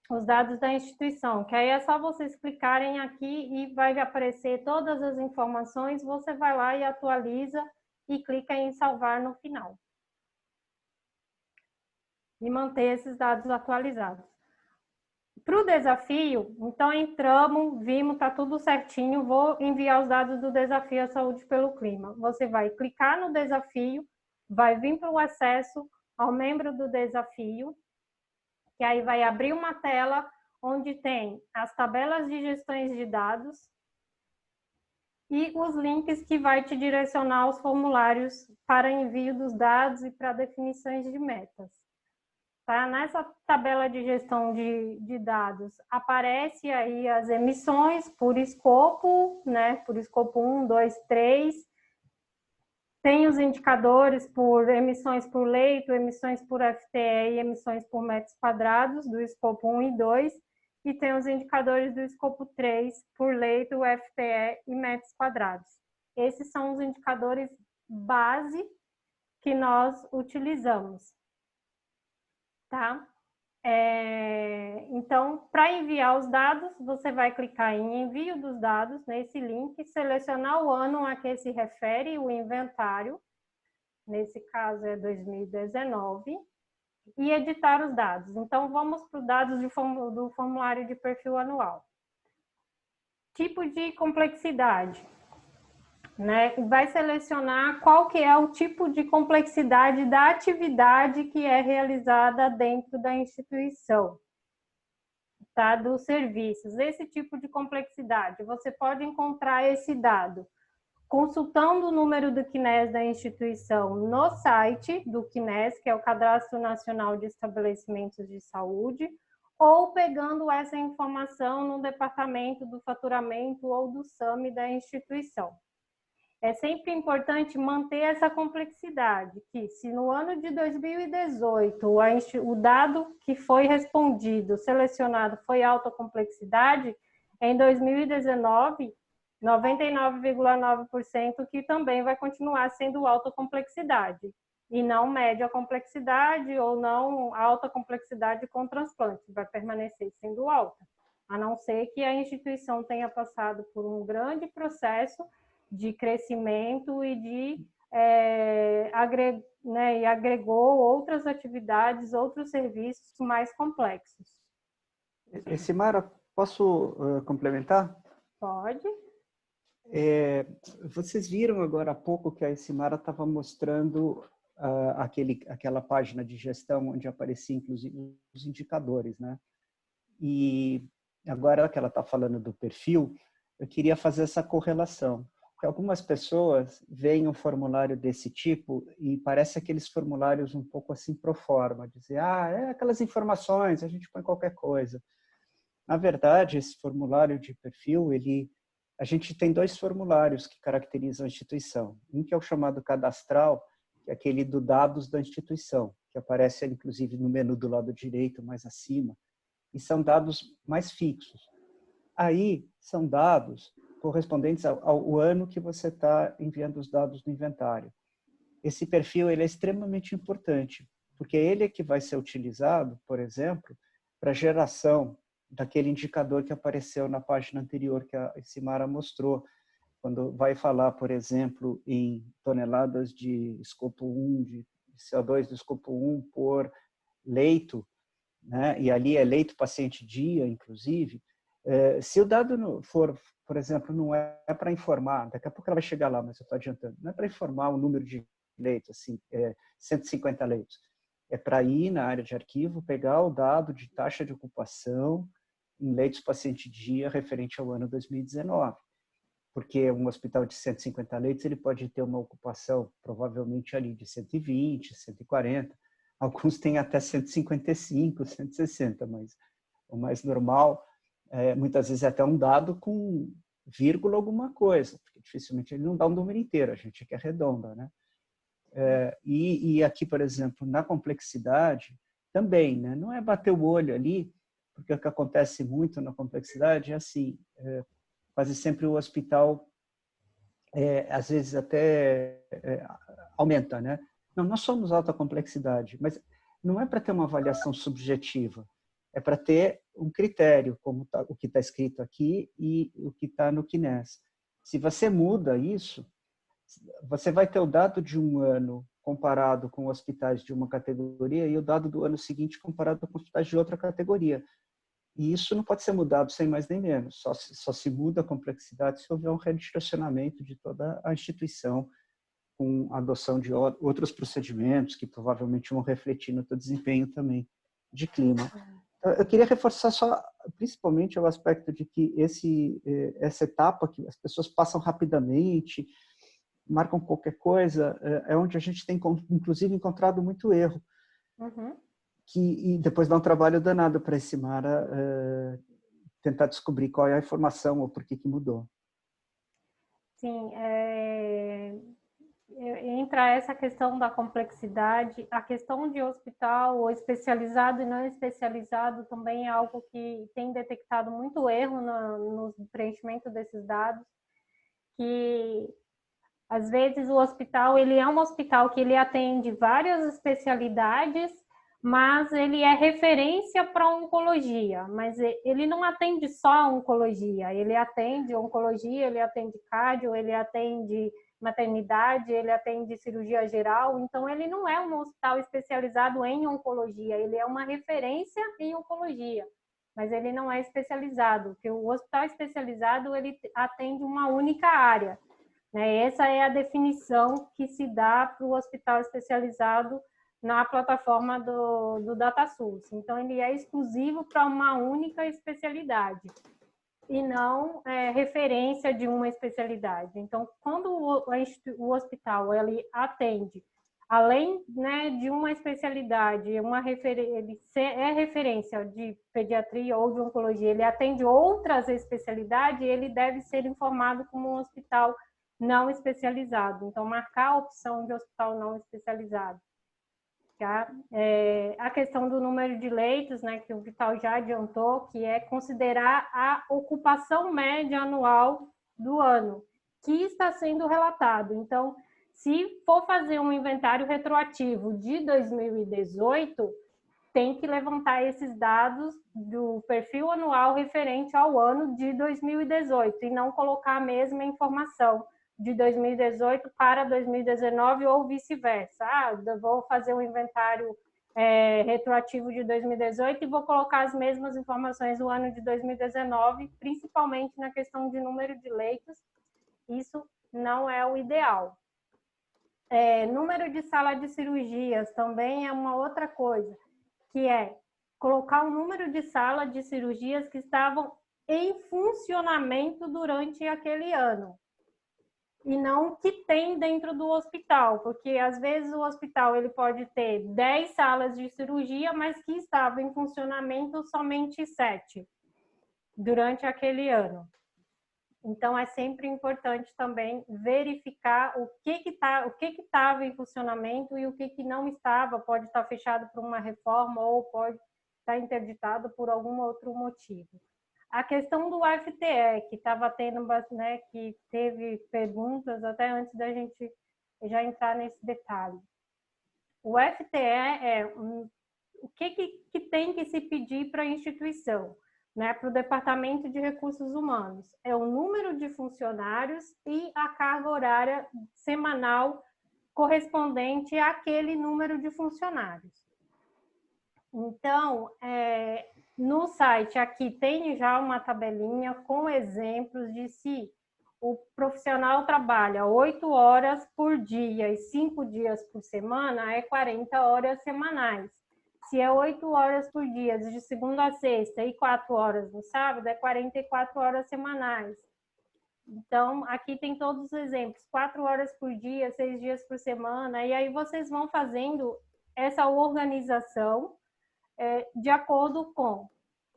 Os dados da instituição, que aí é só vocês clicarem aqui e vai aparecer todas as informações, você vai lá e atualiza e clica em salvar no final. E manter esses dados atualizados. Para o desafio, então entramos, vimos, está tudo certinho, vou enviar os dados do desafio à saúde pelo clima. Você vai clicar no desafio, vai vir para o acesso ao membro do desafio, que aí vai abrir uma tela onde tem as tabelas de gestões de dados e os links que vai te direcionar aos formulários para envio dos dados e para definições de metas. Tá? Nessa tabela de gestão de dados, aparece aí as emissões por escopo, né? Por escopo 1, 2, 3. Tem os indicadores por emissões por leito, emissões por FTE e emissões por metros quadrados, do escopo 1 e 2. E tem os indicadores do escopo 3 por leito, FTE e metros quadrados. Esses são os indicadores base que nós utilizamos. Tá? Então, para enviar os dados, você vai clicar em envio dos dados, nesse link, selecionar o ano a que se refere o inventário, nesse caso é 2019, e editar os dados. Então, vamos para os dados do formulário de perfil anual. Tipo de complexidade. Né? Vai selecionar qual que é o tipo de complexidade da atividade que é realizada dentro da instituição, tá? Dos serviços. Esse tipo de complexidade, você pode encontrar esse dado consultando o número do CNES da instituição no site do CNES, que é o Cadastro Nacional de Estabelecimentos de Saúde, ou pegando essa informação no departamento do faturamento ou do SAMI da instituição. É sempre importante manter essa complexidade, que se no ano de 2018 o dado que foi respondido, selecionado, foi alta complexidade, em 2019, 99,9% que também vai continuar sendo alta complexidade, e não média complexidade ou não alta complexidade com transplante, vai permanecer sendo alta, a não ser que a instituição tenha passado por um grande processo de crescimento e agregou outras atividades, outros serviços mais complexos. Simara, posso complementar? Pode. Vocês viram agora há pouco que a Simara estava mostrando aquela página de gestão onde apareciam inclusive os indicadores, né? E agora que ela está falando do perfil, eu queria fazer essa correlação. que algumas pessoas veem um formulário desse tipo e parece aqueles formulários um pouco assim pro forma, dizer, é aquelas informações, a gente põe qualquer coisa. Na verdade, esse formulário de perfil, a gente tem 2 formulários que caracterizam a instituição. Um que é o chamado cadastral, que é aquele do dados da instituição, que aparece, inclusive, no menu do lado direito, mais acima, e são dados mais fixos. Aí, são dados correspondentes ao ano que você está enviando os dados do inventário. Esse perfil ele é extremamente importante, porque ele é que vai ser utilizado, por exemplo, para a geração daquele indicador que apareceu na página anterior que a Simara mostrou, quando vai falar, por exemplo, em toneladas de escopo 1, de CO2 do escopo 1 por leito, né? E ali é leito paciente dia, inclusive. Se o dado for, por exemplo, não é para informar, daqui a pouco ela vai chegar lá, mas eu estou adiantando, não é para informar o número de leitos, assim, 150 leitos. É para ir na área de arquivo, pegar o dado de taxa de ocupação em leitos paciente dia referente ao ano 2019. Porque um hospital de 150 leitos ele pode ter uma ocupação provavelmente ali de 120, 140. Alguns têm até 155, 160, mas o mais normal, muitas vezes é até um dado com vírgula alguma coisa, porque dificilmente ele não dá um número inteiro, a gente aqui arredonda, né? E aqui, por exemplo, na complexidade, também, né? Não é bater o olho ali, porque o que acontece muito na complexidade é assim, quase sempre o hospital, às vezes até aumenta, né? Não, nós somos alta complexidade, mas não é para ter uma avaliação subjetiva, é para ter um critério, como o que está escrito aqui e o que está no CNES. Se você muda isso, você vai ter o dado de um ano comparado com hospitais de uma categoria e o dado do ano seguinte comparado com hospitais de outra categoria. E isso não pode ser mudado sem mais nem menos. Só se muda a complexidade se houver um redirecionamento de toda a instituição com a adoção de outros procedimentos que provavelmente vão refletir no teu desempenho também de clima. Eu queria reforçar só, principalmente, o aspecto de que essa etapa que as pessoas passam rapidamente, marcam qualquer coisa, é onde a gente tem, inclusive, encontrado muito erro. Uhum. E depois dá um trabalho danado para esse Mara tentar descobrir qual é a informação ou por que mudou. Sim, entra essa questão da complexidade, a questão de hospital especializado e não especializado também é algo que tem detectado muito erro no preenchimento desses dados, que às vezes o hospital, ele é um hospital que ele atende várias especialidades, mas ele é referência para oncologia, mas ele não atende só oncologia, ele atende oncologia, ele atende cardio, ele atende maternidade, ele atende cirurgia geral, então ele não é um hospital especializado em oncologia, ele é uma referência em oncologia, mas ele não é especializado, porque o hospital especializado, ele atende uma única área, né? Essa é a definição que se dá para o hospital especializado na plataforma do DataSUS. Então, ele é exclusivo para uma única especialidade e não referência de uma especialidade. Então, quando o hospital ele atende, além, né, de uma especialidade, ele é referência de pediatria ou de oncologia, ele atende outras especialidades, ele deve ser informado como um hospital não especializado. Então, marcar a opção de hospital não especializado. Tá? A questão do número de leitos, né, que o Vital já adiantou, que é considerar a ocupação média anual do ano, que está sendo relatado. Então, se for fazer um inventário retroativo de 2018, tem que levantar esses dados do perfil anual referente ao ano de 2018 e não colocar a mesma informação de 2018 para 2019 ou vice-versa. Eu vou fazer um inventário retroativo de 2018 e vou colocar as mesmas informações do ano de 2019, principalmente na questão de número de leitos. Isso não é o ideal. Número de sala de cirurgias também é uma outra coisa, que é colocar o número de sala de cirurgias que estavam em funcionamento durante aquele ano. e não o que tem dentro do hospital, porque às vezes o hospital ele pode ter 10 salas de cirurgia, mas que estavam em funcionamento somente 7 durante aquele ano. Então é sempre importante também verificar o que estava em funcionamento e o que não estava, pode estar fechado por uma reforma ou pode estar interditado por algum outro motivo. A questão do FTE, que estava tendo, né, que teve perguntas até antes da gente já entrar nesse detalhe. O FTE é o que tem que se pedir para a instituição, né, para o Departamento de Recursos Humanos. É o número de funcionários e a carga horária semanal correspondente àquele número de funcionários. Então, no site aqui tem já uma tabelinha com exemplos de se o profissional trabalha 8 horas por dia e 5 dias por semana, é 40 horas semanais. Se é 8 horas por dia, de segunda a sexta, e 4 horas no sábado, é 44 horas semanais. Então, aqui tem todos os exemplos, 4 horas por dia, 6 dias por semana, e aí vocês vão fazendo essa organização de acordo com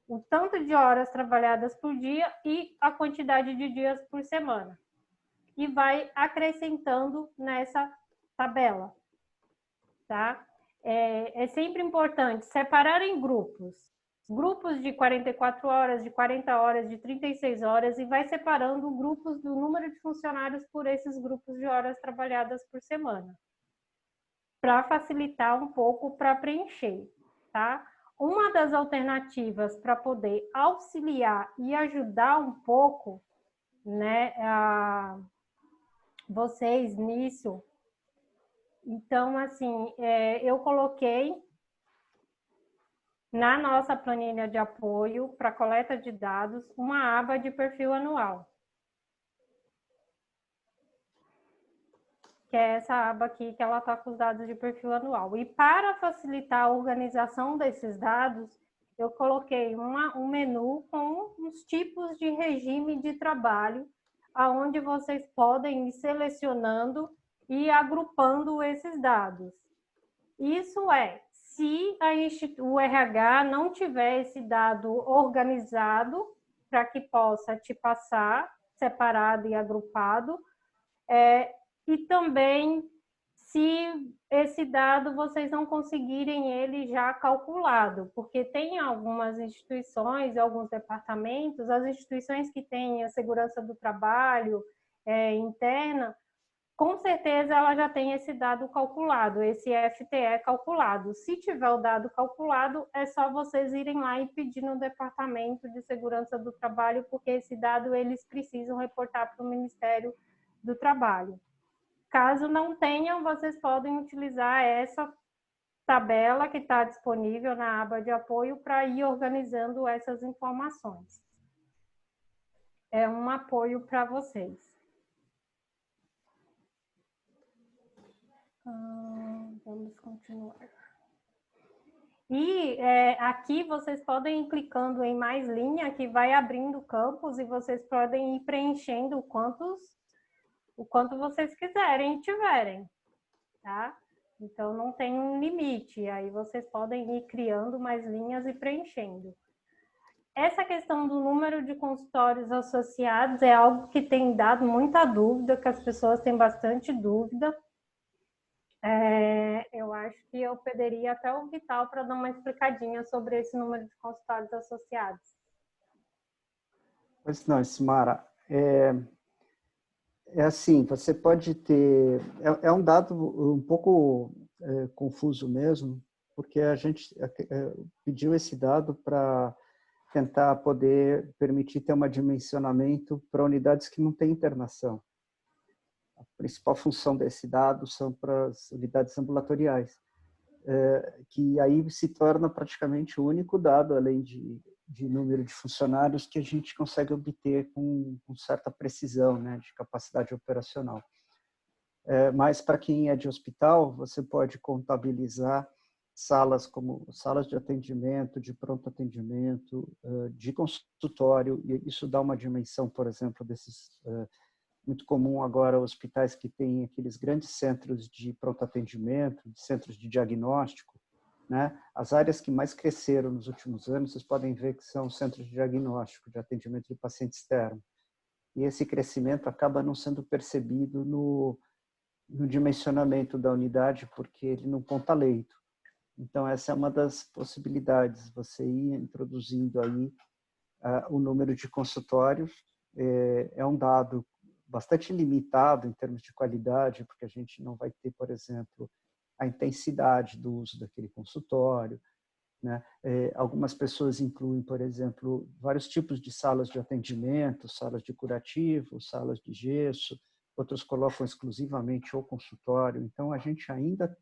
o tanto de horas trabalhadas por dia e a quantidade de dias por semana. E vai acrescentando nessa tabela, tá? É sempre importante separar em grupos de 44 horas, de 40 horas, de 36 horas, e vai separando grupos do número de funcionários por esses grupos de horas trabalhadas por semana, para facilitar um pouco para preencher, tá? Uma das alternativas para poder auxiliar e ajudar um pouco, né, vocês nisso, então, assim, eu coloquei na nossa planilha de apoio para coleta de dados uma aba de perfil anual, que é essa aba aqui, que ela está com os dados de perfil anual. E para facilitar a organização desses dados, eu coloquei um menu com os tipos de regime de trabalho, aonde vocês podem ir selecionando e agrupando esses dados. Isso se o RH não tiver esse dado organizado, para que possa te passar separado e agrupado, e também se esse dado vocês não conseguirem ele já calculado, porque tem algumas instituições, alguns departamentos, as instituições que têm a segurança do trabalho interna, com certeza ela já tem esse dado calculado, esse FTE calculado. Se tiver o dado calculado, é só vocês irem lá e pedir no Departamento de Segurança do Trabalho, porque esse dado eles precisam reportar para o Ministério do Trabalho. Caso não tenham, vocês podem utilizar essa tabela que está disponível na aba de apoio para ir organizando essas informações. É um apoio para vocês. Vamos continuar. E aqui vocês podem ir clicando em mais linha, que vai abrindo campos, e vocês podem ir preenchendo o quanto vocês quiserem e tiverem, tá? Então, não tem um limite, aí vocês podem ir criando mais linhas e preenchendo. Essa questão do número de consultórios associados é algo que tem dado muita dúvida, que as pessoas têm bastante dúvida. Eu acho que eu pediria até o Vital para dar uma explicadinha sobre esse número de consultórios associados. Pois não, Simara. Assim, você pode ter... É um dado um pouco confuso mesmo, porque a gente pediu esse dado para tentar poder permitir ter um dimensionamento para unidades que não têm internação. A principal função desse dado são para as unidades ambulatoriais, que aí se torna praticamente o único dado, além de número de funcionários, que a gente consegue obter com certa precisão, né, de capacidade operacional. Mas para quem é de hospital, você pode contabilizar salas como salas de atendimento, de pronto atendimento, de consultório, e isso dá uma dimensão, por exemplo, desses muito comum agora hospitais que têm aqueles grandes centros de pronto atendimento, centros de diagnóstico, né? As áreas que mais cresceram nos últimos anos, vocês podem ver que são centros de diagnóstico, de atendimento de paciente externo. E esse crescimento acaba não sendo percebido no dimensionamento da unidade, porque ele não conta leito. Então, essa é uma das possibilidades, você ir introduzindo aí o número de consultórios. É um dado bastante limitado em termos de qualidade, porque a gente não vai ter, por exemplo, a intensidade do uso daquele consultório, né? Algumas pessoas incluem, por exemplo, vários tipos de salas de atendimento, salas de curativo, salas de gesso, outros colocam exclusivamente o consultório. Então, a gente ainda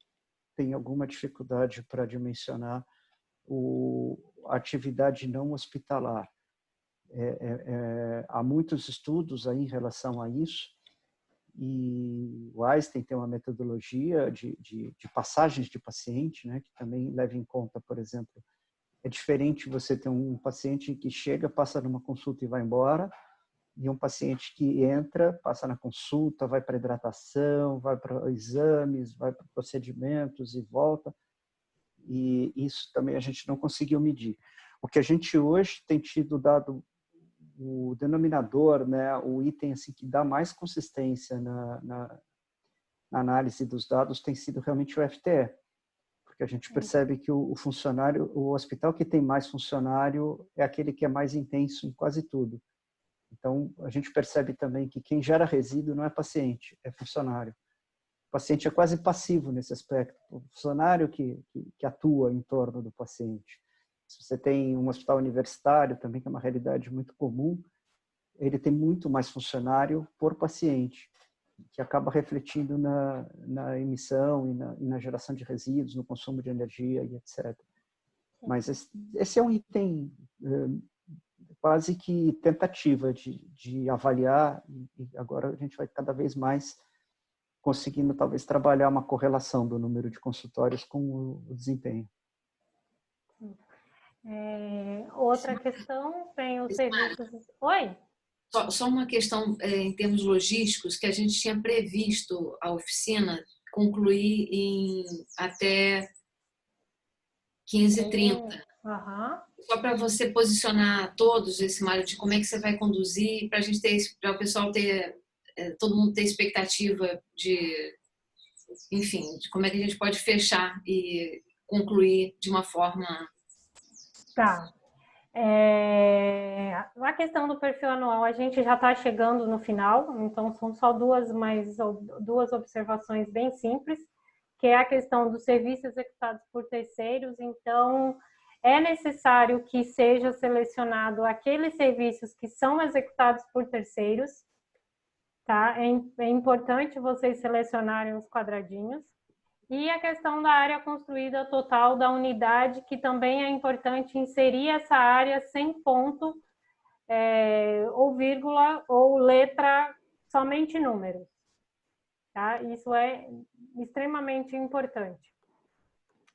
tem alguma dificuldade para dimensionar a atividade não hospitalar. Há muitos estudos aí em relação a isso, e o Einstein tem uma metodologia de passagens de paciente, né, que também leva em conta, por exemplo, é diferente você ter um paciente que chega, passa numa consulta e vai embora, e um paciente que entra, passa na consulta, vai para hidratação, vai para exames, vai para procedimentos e volta. E isso também a gente não conseguiu medir. O que a gente hoje tem tido dado o denominador, né, o item assim, que dá mais consistência na análise dos dados tem sido realmente o FTE, porque a gente percebe que o funcionário, o hospital que tem mais funcionário é aquele que é mais intenso em quase tudo. Então, a gente percebe também que quem gera resíduo não é paciente, é funcionário. O paciente é quase passivo nesse aspecto, o funcionário que atua em torno do paciente. Se você tem um hospital universitário, também que é uma realidade muito comum, ele tem muito mais funcionário por paciente, que acaba refletindo na emissão e na geração de resíduos, no consumo de energia e etc. Mas esse é um item quase que tentativa de avaliar, e agora a gente vai cada vez mais conseguindo talvez trabalhar uma correlação do número de consultórios com o desempenho. Outra questão tem os serviços... Oi? Só uma questão em termos logísticos, que a gente tinha previsto a oficina concluir em até 15h30. Uhum. Só para você posicionar todos esse Mário de como é que você vai conduzir, para a gente ter, para o pessoal ter, todo mundo ter expectativa de, enfim, de como é que a gente pode fechar e concluir de uma forma... Tá. A questão do perfil anual, a gente já está chegando no final, então são só duas observações bem simples, que é a questão dos serviços executados por terceiros. Então, é necessário que seja selecionado aqueles serviços que são executados por terceiros, tá? É importante vocês selecionarem os quadradinhos. E a questão da área construída total da unidade, que também é importante inserir essa área sem ponto, ou vírgula, ou letra, somente números. Tá? Isso é extremamente importante.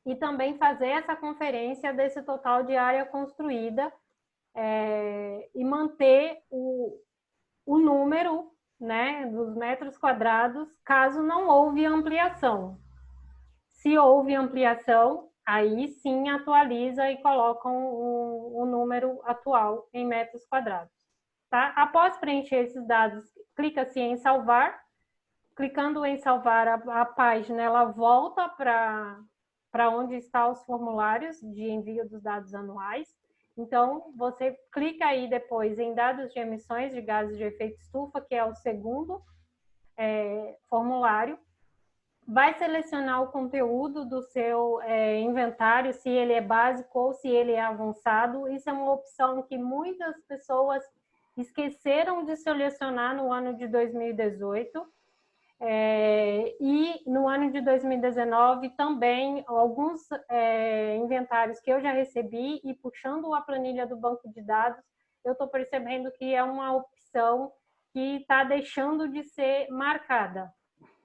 E também fazer essa conferência desse total de área construída e manter o número, né, dos metros quadrados, caso não houve ampliação. Se houve ampliação, aí sim atualiza e colocam o número atual em metros quadrados. Tá? Após preencher esses dados, clica-se em salvar. Clicando em salvar, a página ela volta para onde estão os formulários de envio dos dados anuais. Então, você clica aí depois em dados de emissões de gases de efeito estufa, que é o segundo formulário. Vai selecionar o conteúdo do seu inventário, se ele é básico ou se ele é avançado. Isso é uma opção que muitas pessoas esqueceram de selecionar no ano de 2018. E no ano de 2019 também, alguns inventários que eu já recebi, e puxando a planilha do banco de dados, eu estou percebendo que é uma opção que está deixando de ser marcada.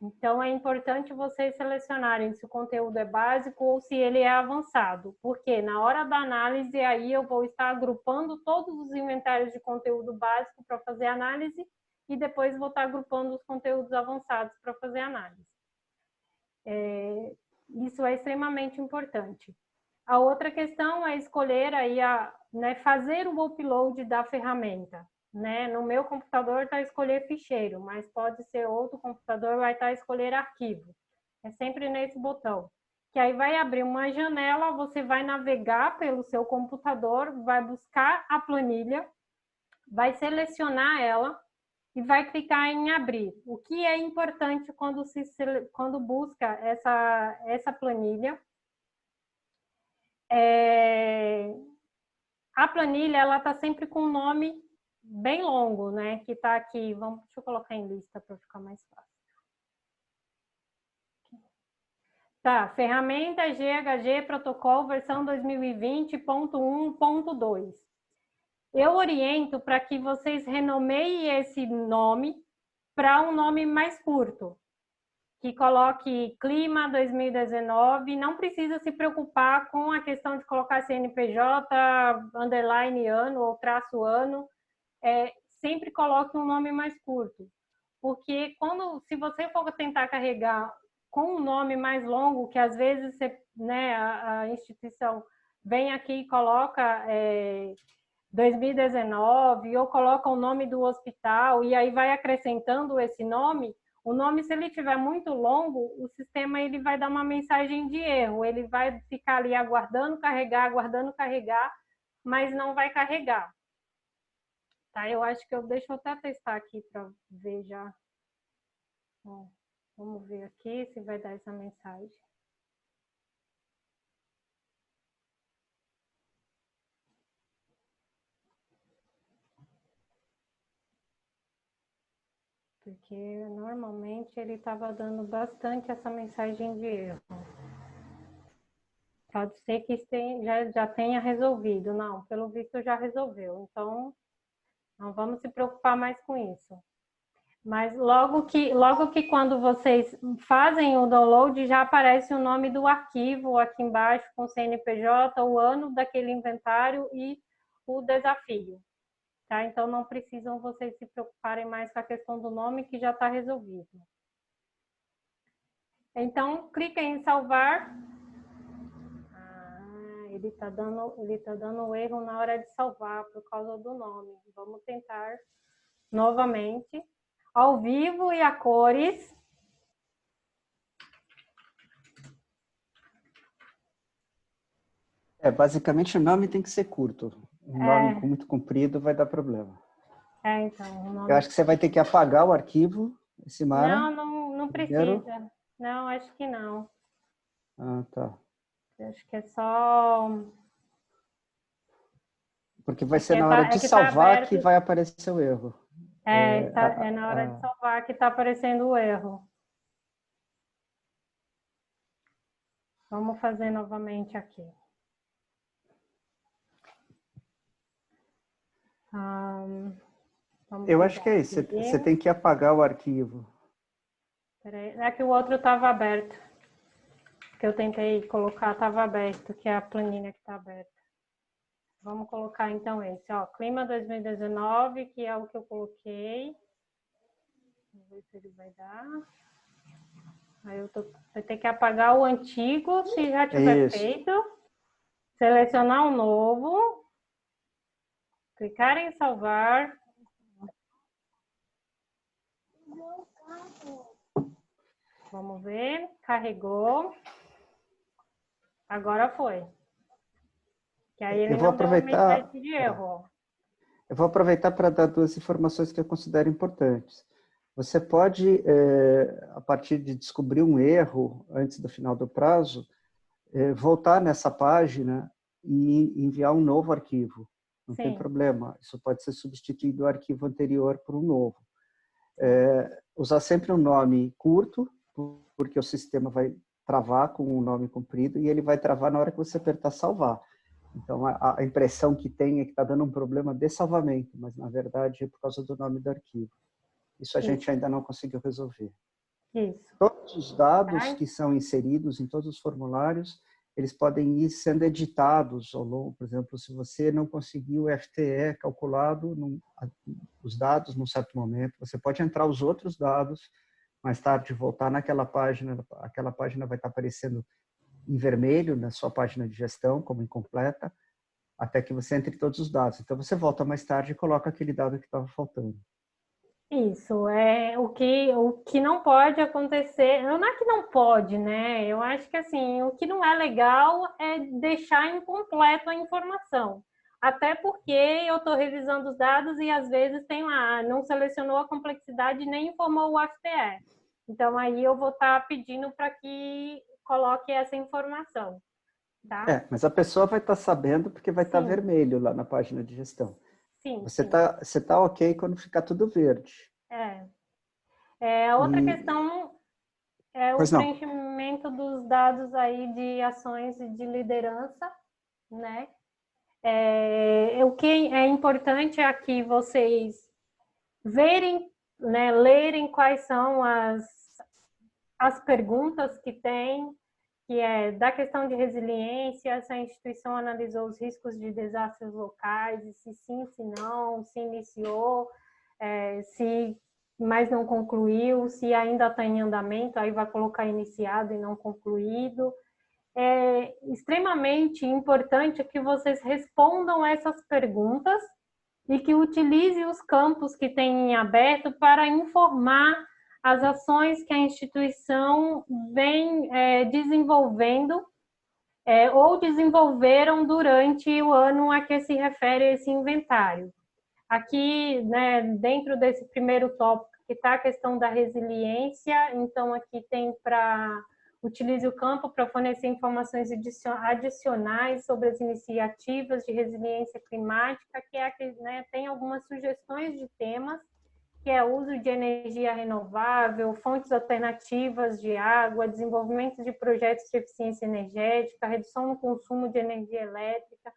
Então, é importante vocês selecionarem se o conteúdo é básico ou se ele é avançado, porque na hora da análise, aí eu vou estar agrupando todos os inventários de conteúdo básico para fazer análise, e depois vou estar agrupando os conteúdos avançados para fazer análise. Isso é extremamente importante. A outra questão é escolher aí fazer o upload da ferramenta. No meu computador está escolher ficheiro, mas pode ser outro computador, vai estar a escolher arquivo. É sempre nesse botão. Que aí vai abrir uma janela, você vai navegar pelo seu computador, vai buscar a planilha, vai selecionar ela e vai clicar em abrir. O que é importante quando busca essa planilha? A planilha ela está sempre com um nome bem longo, né? Que está aqui. Deixa eu colocar em lista para ficar mais fácil. Tá, ferramenta GHG Protocol versão 2020.1.2. Eu oriento para que vocês renomeiem esse nome para um nome mais curto. Que coloque Clima 2019, não precisa se preocupar com a questão de colocar CNPJ, underline ano ou traço ano, sempre coloque um nome mais curto, porque se você for tentar carregar com um nome mais longo, que às vezes a instituição vem aqui e coloca 2019 ou coloca o nome do hospital e aí vai acrescentando esse nome, o nome, se ele tiver muito longo, o sistema ele vai dar uma mensagem de erro. Ele vai ficar ali aguardando carregar, mas não vai carregar. Tá? Eu acho que deixa eu até testar aqui para ver já. Vamos ver aqui se vai dar essa mensagem. Porque normalmente ele estava dando bastante essa mensagem de erro. Pode ser que já tenha resolvido. Não, pelo visto já resolveu. Então, não vamos se preocupar mais com isso. Mas logo que quando vocês fazem o download, já aparece o nome do arquivo aqui embaixo com o CNPJ, o ano daquele inventário e o desafio. Tá? Então, não precisam vocês se preocuparem mais com a questão do nome, que já está resolvido. Então, clica em salvar. Ele está dando erro na hora de salvar por causa do nome. Vamos tentar novamente. Ao vivo e a cores. Basicamente o nome tem que ser curto. Um nome muito comprido vai dar problema. Então. O nome... Eu acho que você vai ter que apagar o arquivo, Simara. Não precisa. Não, acho que não. Ah, tá. Eu acho que é só... Porque vai ser na hora de salvar que vai aparecer o erro. É na hora de salvar que está aparecendo o erro. Vamos fazer novamente aqui. Eu acho que é isso. Você tem que apagar o arquivo. Peraí, é que o outro estava aberto. Que eu tentei colocar, estava aberto, que é a planilha que está aberta. Vamos colocar então esse, Clima 2019, que é o que eu coloquei. Vamos ver se ele vai dar. Aí vai ter que apagar o antigo, se já tiver feito. Selecionar um novo. Clicar em salvar. Vamos ver. Carregou. Agora foi. Que aí ele não deu mensagem de erro. Eu vou aproveitar para dar duas informações que eu considero importantes. Você pode, a partir de descobrir um erro antes do final do prazo, voltar nessa página e enviar um novo arquivo. Não tem problema. Isso pode ser substituído o arquivo anterior por um novo. Usar sempre um nome curto, porque o sistema vai travar com um nome comprido e ele vai travar na hora que você apertar salvar. Então, a impressão que tem é que está dando um problema de salvamento, mas, na verdade, é por causa do nome do arquivo. Isso a gente ainda não conseguiu resolver. Isso. Todos os dados que são inseridos em todos os formulários, eles podem ir sendo editados ao longo. Por exemplo, se você não conseguiu o FTE calculado, os dados num certo momento, você pode entrar os outros dados, mais tarde voltar naquela página, aquela página vai estar aparecendo em vermelho na sua página de gestão, como incompleta, até que você entre todos os dados. Então, você volta mais tarde e coloca aquele dado que estava faltando. Isso, é o que não pode acontecer, não é que não pode, né? Eu acho que assim, o que não é legal é deixar incompleto a informação. Até porque eu estou revisando os dados e às vezes tem lá, não selecionou a complexidade nem informou o FTE. Então aí eu vou estar pedindo para que coloque essa informação. Tá? Mas a pessoa vai estar sabendo porque vai estar Sim. vermelho lá na página de gestão. Sim, Você sim. tá ok quando ficar tudo verde. Outra questão é o Pois não. preenchimento dos dados aí de ações de liderança, né? O que é importante é que vocês verem, né, lerem quais são as perguntas que tem, que é da questão de resiliência, se a instituição analisou os riscos de desastres locais, e se sim, se não, se iniciou, mas não concluiu, se ainda está em andamento, aí vai colocar iniciado e não concluído. É extremamente importante que vocês respondam essas perguntas e que utilize os campos que tem em aberto para informar as ações que a instituição vem desenvolvendo ou desenvolveram durante o ano a que se refere esse inventário. Aqui, né, dentro desse primeiro tópico, que está a questão da resiliência, então aqui tem para utilize o campo para fornecer informações adicionais sobre as iniciativas de resiliência climática, que é que, né, tem algumas sugestões de temas, que é o uso de energia renovável, fontes alternativas de água, desenvolvimento de projetos de eficiência energética, redução no consumo de energia elétrica.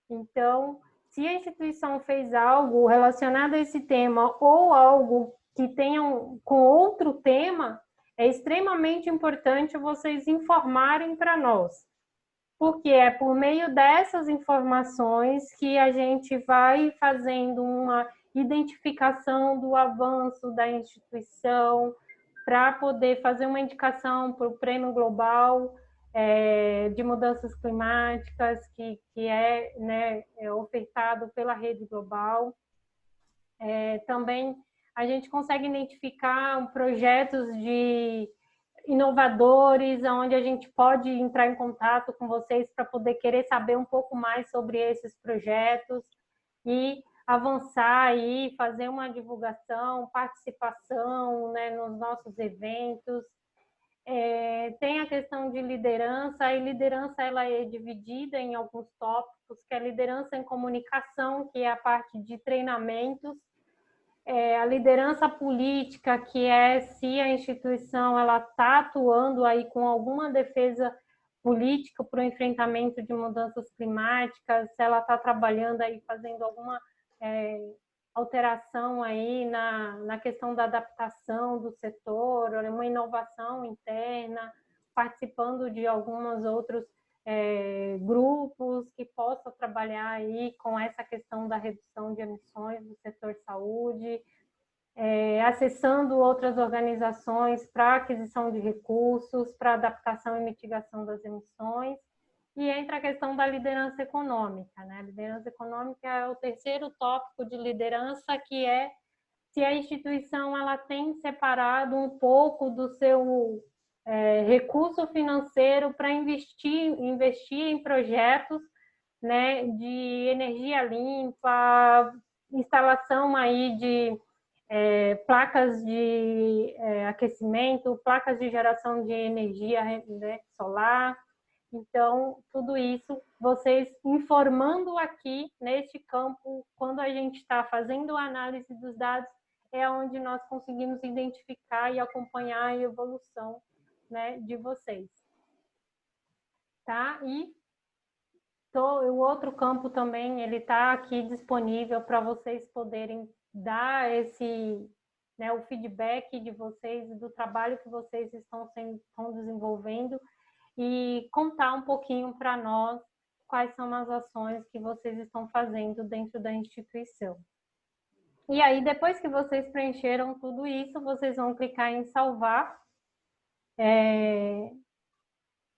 Então, se a instituição fez algo relacionado a esse tema ou algo que tenha com outro tema, é extremamente importante vocês informarem para nós, porque é por meio dessas informações que a gente vai fazendo uma identificação do avanço da instituição para poder fazer uma indicação para o Prêmio Global de Mudanças Climáticas, que é ofertado pela Rede Global. Também a gente consegue identificar projetos de inovadores, onde a gente pode entrar em contato com vocês para poder querer saber um pouco mais sobre esses projetos e avançar e fazer uma divulgação, participação, né, nos nossos eventos. Tem a questão de liderança, e liderança ela é dividida em alguns tópicos, que é a liderança em comunicação, que é a parte de treinamentos, a liderança política, que é se a instituição ela está atuando aí com alguma defesa política para o enfrentamento de mudanças climáticas, se ela está trabalhando aí, fazendo alguma alteração aí na questão da adaptação do setor, uma inovação interna, participando de alguns outros grupos que possam trabalhar aí com essa questão da redução de emissões do setor saúde, acessando outras organizações para aquisição de recursos, para adaptação e mitigação das emissões. E entra a questão da liderança econômica, né? A liderança econômica é o terceiro tópico de liderança, que é se a instituição ela tem separado um pouco do seu recurso financeiro para investir em projetos, né, de energia limpa, instalação aí de placas de aquecimento, placas de geração de energia, né, solar. Então, tudo isso, vocês informando aqui neste campo, quando a gente está fazendo a análise dos dados, é onde nós conseguimos identificar e acompanhar a evolução, né, de vocês. Tá? E o outro campo também, ele está aqui disponível para vocês poderem dar o feedback de vocês, do trabalho que vocês estão desenvolvendo, e contar um pouquinho para nós quais são as ações que vocês estão fazendo dentro da instituição. E aí, depois que vocês preencheram tudo isso, vocês vão clicar em salvar.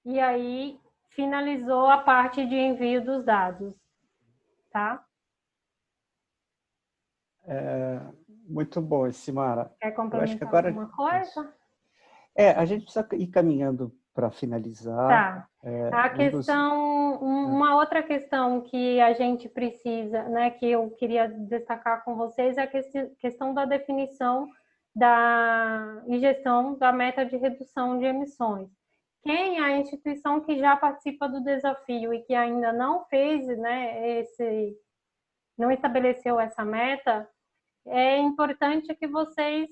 E aí, finalizou a parte de envio dos dados, tá? Muito bom, Simara. Quer Eu acho que complementar agora alguma coisa? a gente precisa ir caminhando para finalizar. Tá. A Um questão, uma outra questão que a gente precisa, né, que eu queria destacar com vocês é a questão da definição e gestão da meta de redução de emissões. A instituição que já participa do desafio e que ainda não fez, né, não estabeleceu essa meta, é importante que vocês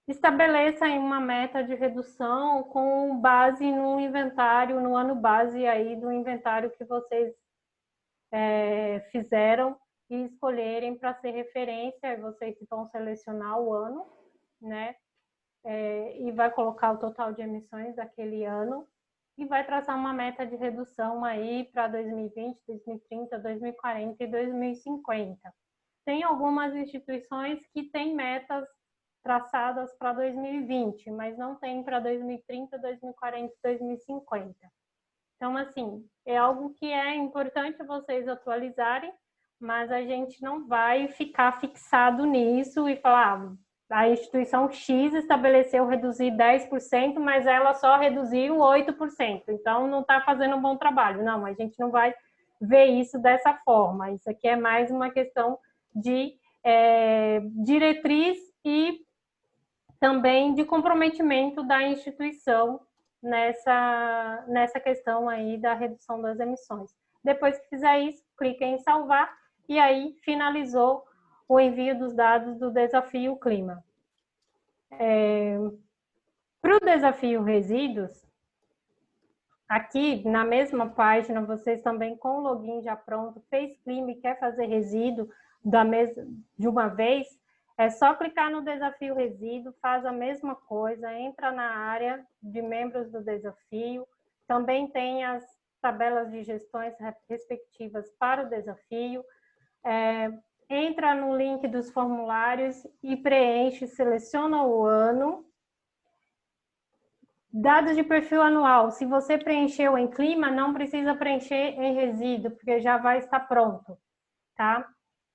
estabeleça uma meta de redução com base no inventário, no ano base aí do inventário que vocês fizeram e escolherem para ser referência. Vocês vão selecionar o ano, né? E vai colocar o total de emissões daquele ano e vai traçar uma meta de redução aí para 2020, 2030, 2040 e 2050. Tem algumas instituições que têm metas traçadas para 2020, mas não tem para 2030, 2040 e 2050. Então, assim, é algo que é importante vocês atualizarem, mas a gente não vai ficar fixado nisso e falar, a instituição X estabeleceu reduzir 10%, mas ela só reduziu 8%, então não está fazendo um bom trabalho. Não, a gente não vai ver isso dessa forma. Isso aqui é mais uma questão de diretriz e também de comprometimento da instituição nessa questão aí da redução das emissões. Depois que fizer isso, clique em salvar e aí finalizou o envio dos dados do desafio clima. Para o desafio resíduos, aqui na mesma página, vocês também com o login já pronto, fez clima e quer fazer resíduo de uma vez, é só clicar no desafio resíduo, faz a mesma coisa, entra na área de membros do desafio, também tem as tabelas de gestões respectivas para o desafio, entra no link dos formulários e preenche, seleciona o ano. Dados de perfil anual, se você preencheu em clima, não precisa preencher em resíduo, porque já vai estar pronto, tá?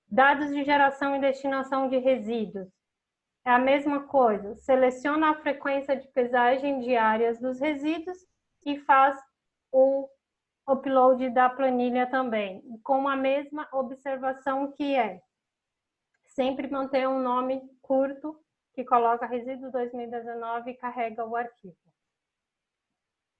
Dados de geração e destinação de resíduos. É a mesma coisa. Seleciona a frequência de pesagem diárias dos resíduos e faz o upload da planilha também. Com a mesma observação que sempre manter um nome curto que coloca resíduo 2019 e carrega o arquivo.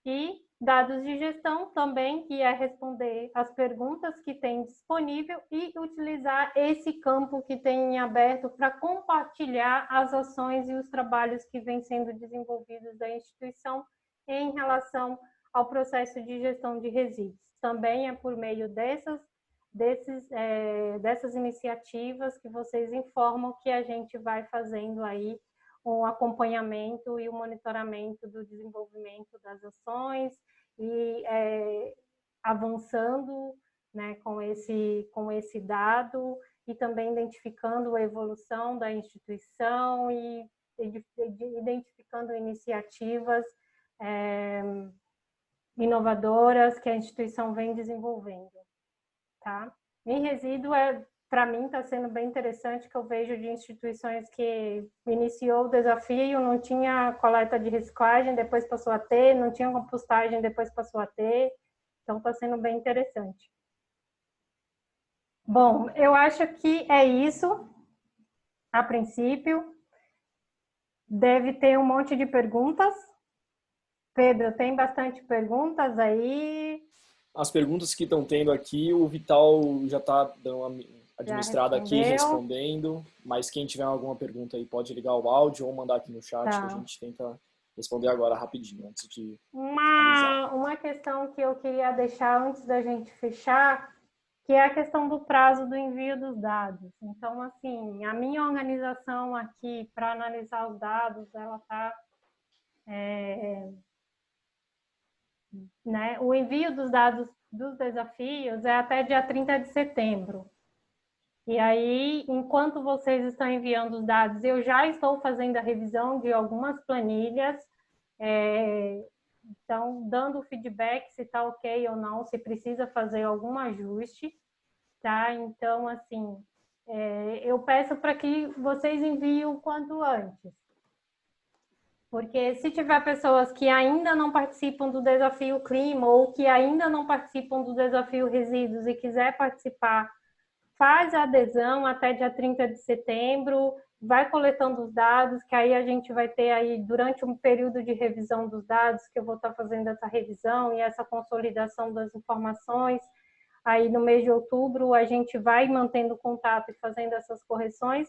E dados de gestão também, que é responder as perguntas que tem disponível e utilizar esse campo que tem em aberto para compartilhar as ações e os trabalhos que vêm sendo desenvolvidos da instituição em relação ao processo de gestão de resíduos. Também é por meio dessas iniciativas que vocês informam que a gente vai fazendo aí o acompanhamento e o monitoramento do desenvolvimento das ações e avançando, né, com esse dado e também identificando a evolução da instituição e identificando iniciativas inovadoras que a instituição vem desenvolvendo, tá? Em resíduo para mim está sendo bem interessante, que eu vejo de instituições que iniciou o desafio, não tinha coleta de reciclagem, depois passou a ter, não tinha compostagem, depois passou a ter, então está sendo bem interessante. Bom, eu acho que é isso, a princípio. Deve ter um monte de perguntas. Pedro, tem bastante perguntas aí? As perguntas que estão tendo aqui, o Vital já está dando uma administrada aqui, respondendo, mas quem tiver alguma pergunta aí pode ligar o áudio ou mandar aqui no chat, que a gente tenta responder agora rapidinho, antes de finalizar. Uma questão que eu queria deixar antes da gente fechar, que é a questão do prazo do envio dos dados. Então, assim, a minha organização aqui para analisar os dados, ela está né? O envio dos dados dos desafios é até dia 30 de setembro. E aí, enquanto vocês estão enviando os dados, eu já estou fazendo a revisão de algumas planilhas, então, dando feedback se está ok ou não, se precisa fazer algum ajuste, tá? Então, assim, eu peço para que vocês enviem o quanto antes. Porque se tiver pessoas que ainda não participam do desafio clima ou que ainda não participam do desafio resíduos e quiser participar, faz a adesão até dia 30 de setembro, vai coletando os dados, que aí a gente vai ter aí, durante um período de revisão dos dados, que eu vou estar fazendo essa revisão e essa consolidação das informações. Aí no mês de outubro a gente vai mantendo contato e fazendo essas correções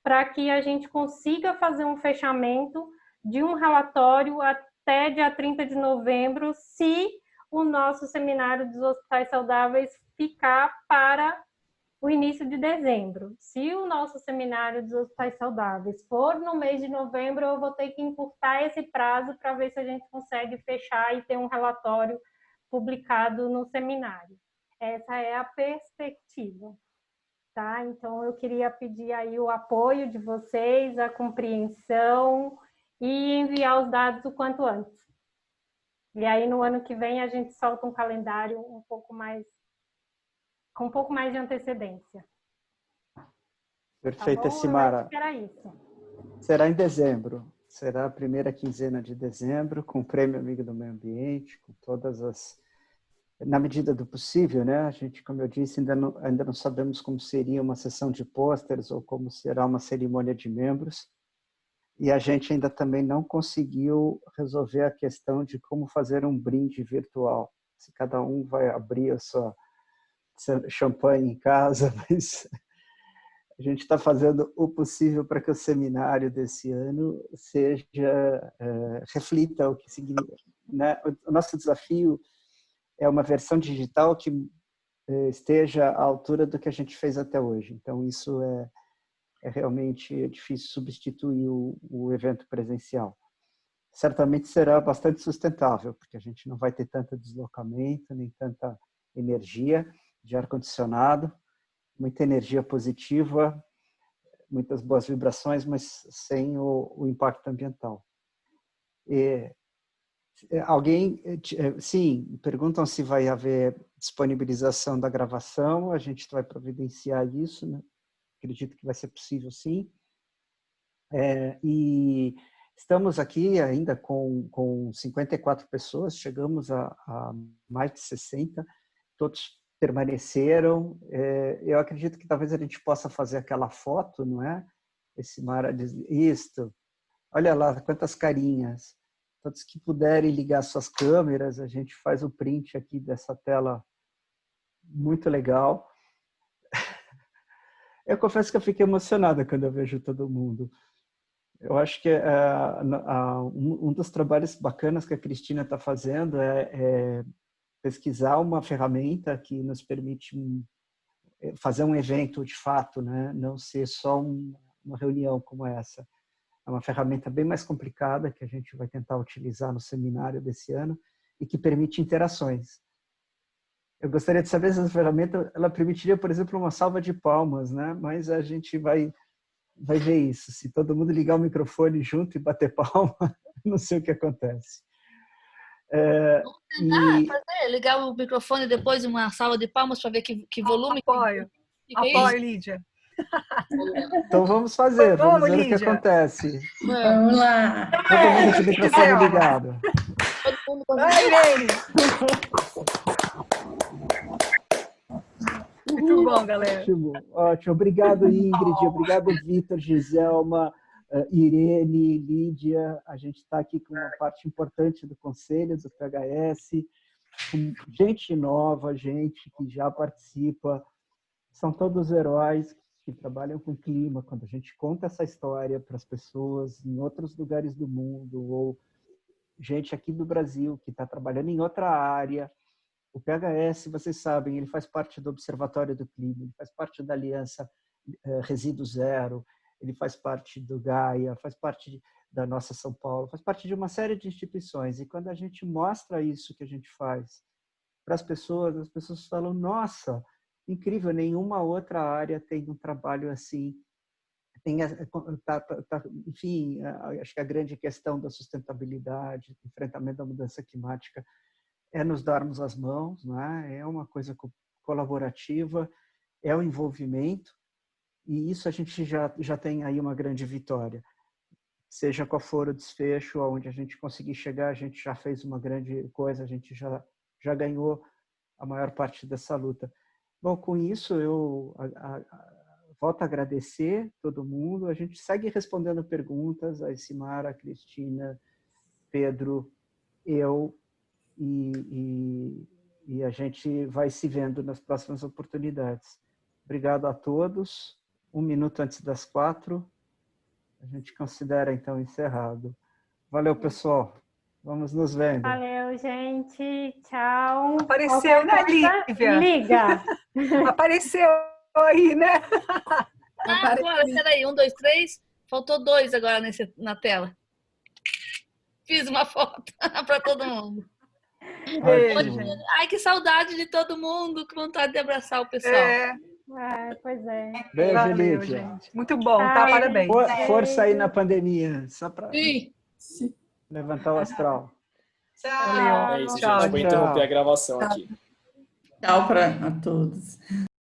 para que a gente consiga fazer um fechamento de um relatório até dia 30 de novembro, se o nosso seminário dos hospitais saudáveis ficar para o início de dezembro. Se o nosso seminário dos hospitais saudáveis for no mês de novembro, eu vou ter que encurtar esse prazo para ver se a gente consegue fechar e ter um relatório publicado no seminário. Essa é a perspectiva, tá? Então, eu queria pedir aí o apoio de vocês, a compreensão e enviar os dados o quanto antes. E aí, no ano que vem, a gente solta um calendário com um pouco mais de antecedência. Perfeito, tá Simara. Era isso. Será em dezembro. Será a primeira quinzena de dezembro, com o Prêmio Amigo do Meio Ambiente, com todas as... Na medida do possível, né? A gente, como eu disse, ainda não sabemos como seria uma sessão de pôsteres ou como será uma cerimônia de membros. E a gente ainda também não conseguiu resolver a questão de como fazer um brinde virtual. Se cada um vai abrir a sua champanhe em casa, mas a gente está fazendo o possível para que o seminário desse ano reflita o que significa, né? O nosso desafio é uma versão digital que esteja à altura do que a gente fez até hoje. Então, isso é realmente difícil substituir o evento presencial. Certamente será bastante sustentável, porque a gente não vai ter tanto deslocamento, nem tanta energia de ar-condicionado, muita energia positiva, muitas boas vibrações, mas sem o impacto ambiental. Sim, perguntam se vai haver disponibilização da gravação, a gente vai providenciar isso, né? Acredito que vai ser possível, sim. E estamos aqui ainda com 54 pessoas, chegamos a mais de 60, todos permaneceram. Eu acredito que talvez a gente possa fazer aquela foto, não é? Esse Mara diz, isto, olha lá, quantas carinhas. Todos que puderem ligar suas câmeras, a gente faz o print aqui dessa tela muito legal. Eu confesso que eu fiquei emocionada quando eu vejo todo mundo. Eu acho que um dos trabalhos bacanas que a Cristina está fazendo é pesquisar uma ferramenta que nos permite fazer um evento de fato, né? Não ser só uma reunião como essa. É uma ferramenta bem mais complicada que a gente vai tentar utilizar no seminário desse ano e que permite interações. Eu gostaria de saber se essa ferramenta ela permitiria, por exemplo, uma salva de palmas, né? Mas a gente vai ver isso. Se todo mundo ligar o microfone junto e bater palma, não sei o que acontece. Vamos tentar fazer, ligar o microfone e depois uma salva de palmas para ver que volume. Apoio, Lídia. Então vamos fazer, vamos ver Lídia. O que acontece. Vamos lá. Todo mundo com o microfone ligado. Vai, Irene! Muito bom, galera. Ótimo, ótimo. Obrigado, Ingrid. Obrigado, Vitor, Giselma, Irene, Lídia. A gente está aqui com uma parte importante do Conselho, do PHS, com gente nova, gente que já participa. São todos heróis que trabalham com clima. Quando a gente conta essa história para as pessoas em outros lugares do mundo, ou gente aqui do Brasil que está trabalhando em outra área, o PHS, vocês sabem, ele faz parte do Observatório do Clima, ele faz parte da Aliança Resíduo Zero, ele faz parte do Gaia, faz parte da nossa São Paulo, faz parte de uma série de instituições. E quando a gente mostra isso que a gente faz para as pessoas falam, nossa, incrível, nenhuma outra área tem um trabalho assim. Enfim, acho que a grande questão da sustentabilidade, do enfrentamento da mudança climática, é nos darmos as mãos, né? É uma coisa colaborativa, é o envolvimento, e isso a gente já tem aí uma grande vitória. Seja qual for o desfecho, aonde a gente conseguir chegar, a gente já fez uma grande coisa, a gente já ganhou a maior parte dessa luta. Bom, com isso eu volto a agradecer todo mundo. A gente segue respondendo perguntas, a Simara, a Cristina, Pedro, eu, e a gente vai se vendo nas próximas oportunidades. Obrigado a todos. 1 minuto antes das 4, a gente considera então encerrado. Valeu, pessoal. Vamos nos vendo. Valeu, gente. Tchau. Apareceu, né, Lívia? Liga. Apareceu aí, né? Agora, peraí. 1, 2, 3. Faltou 2 agora na tela. Fiz uma foto para todo mundo. Beijo. Ai, que saudade de todo mundo. Que vontade de abraçar o pessoal. Pois é. Beijo, Valeu, Lívia. gente. Muito bom, tá? Parabéns. Força aí na pandemia, só para Sim. levantar o astral. Valeu. É isso, Tchau, gente. Vou interromper a gravação aqui. Tchau para todos.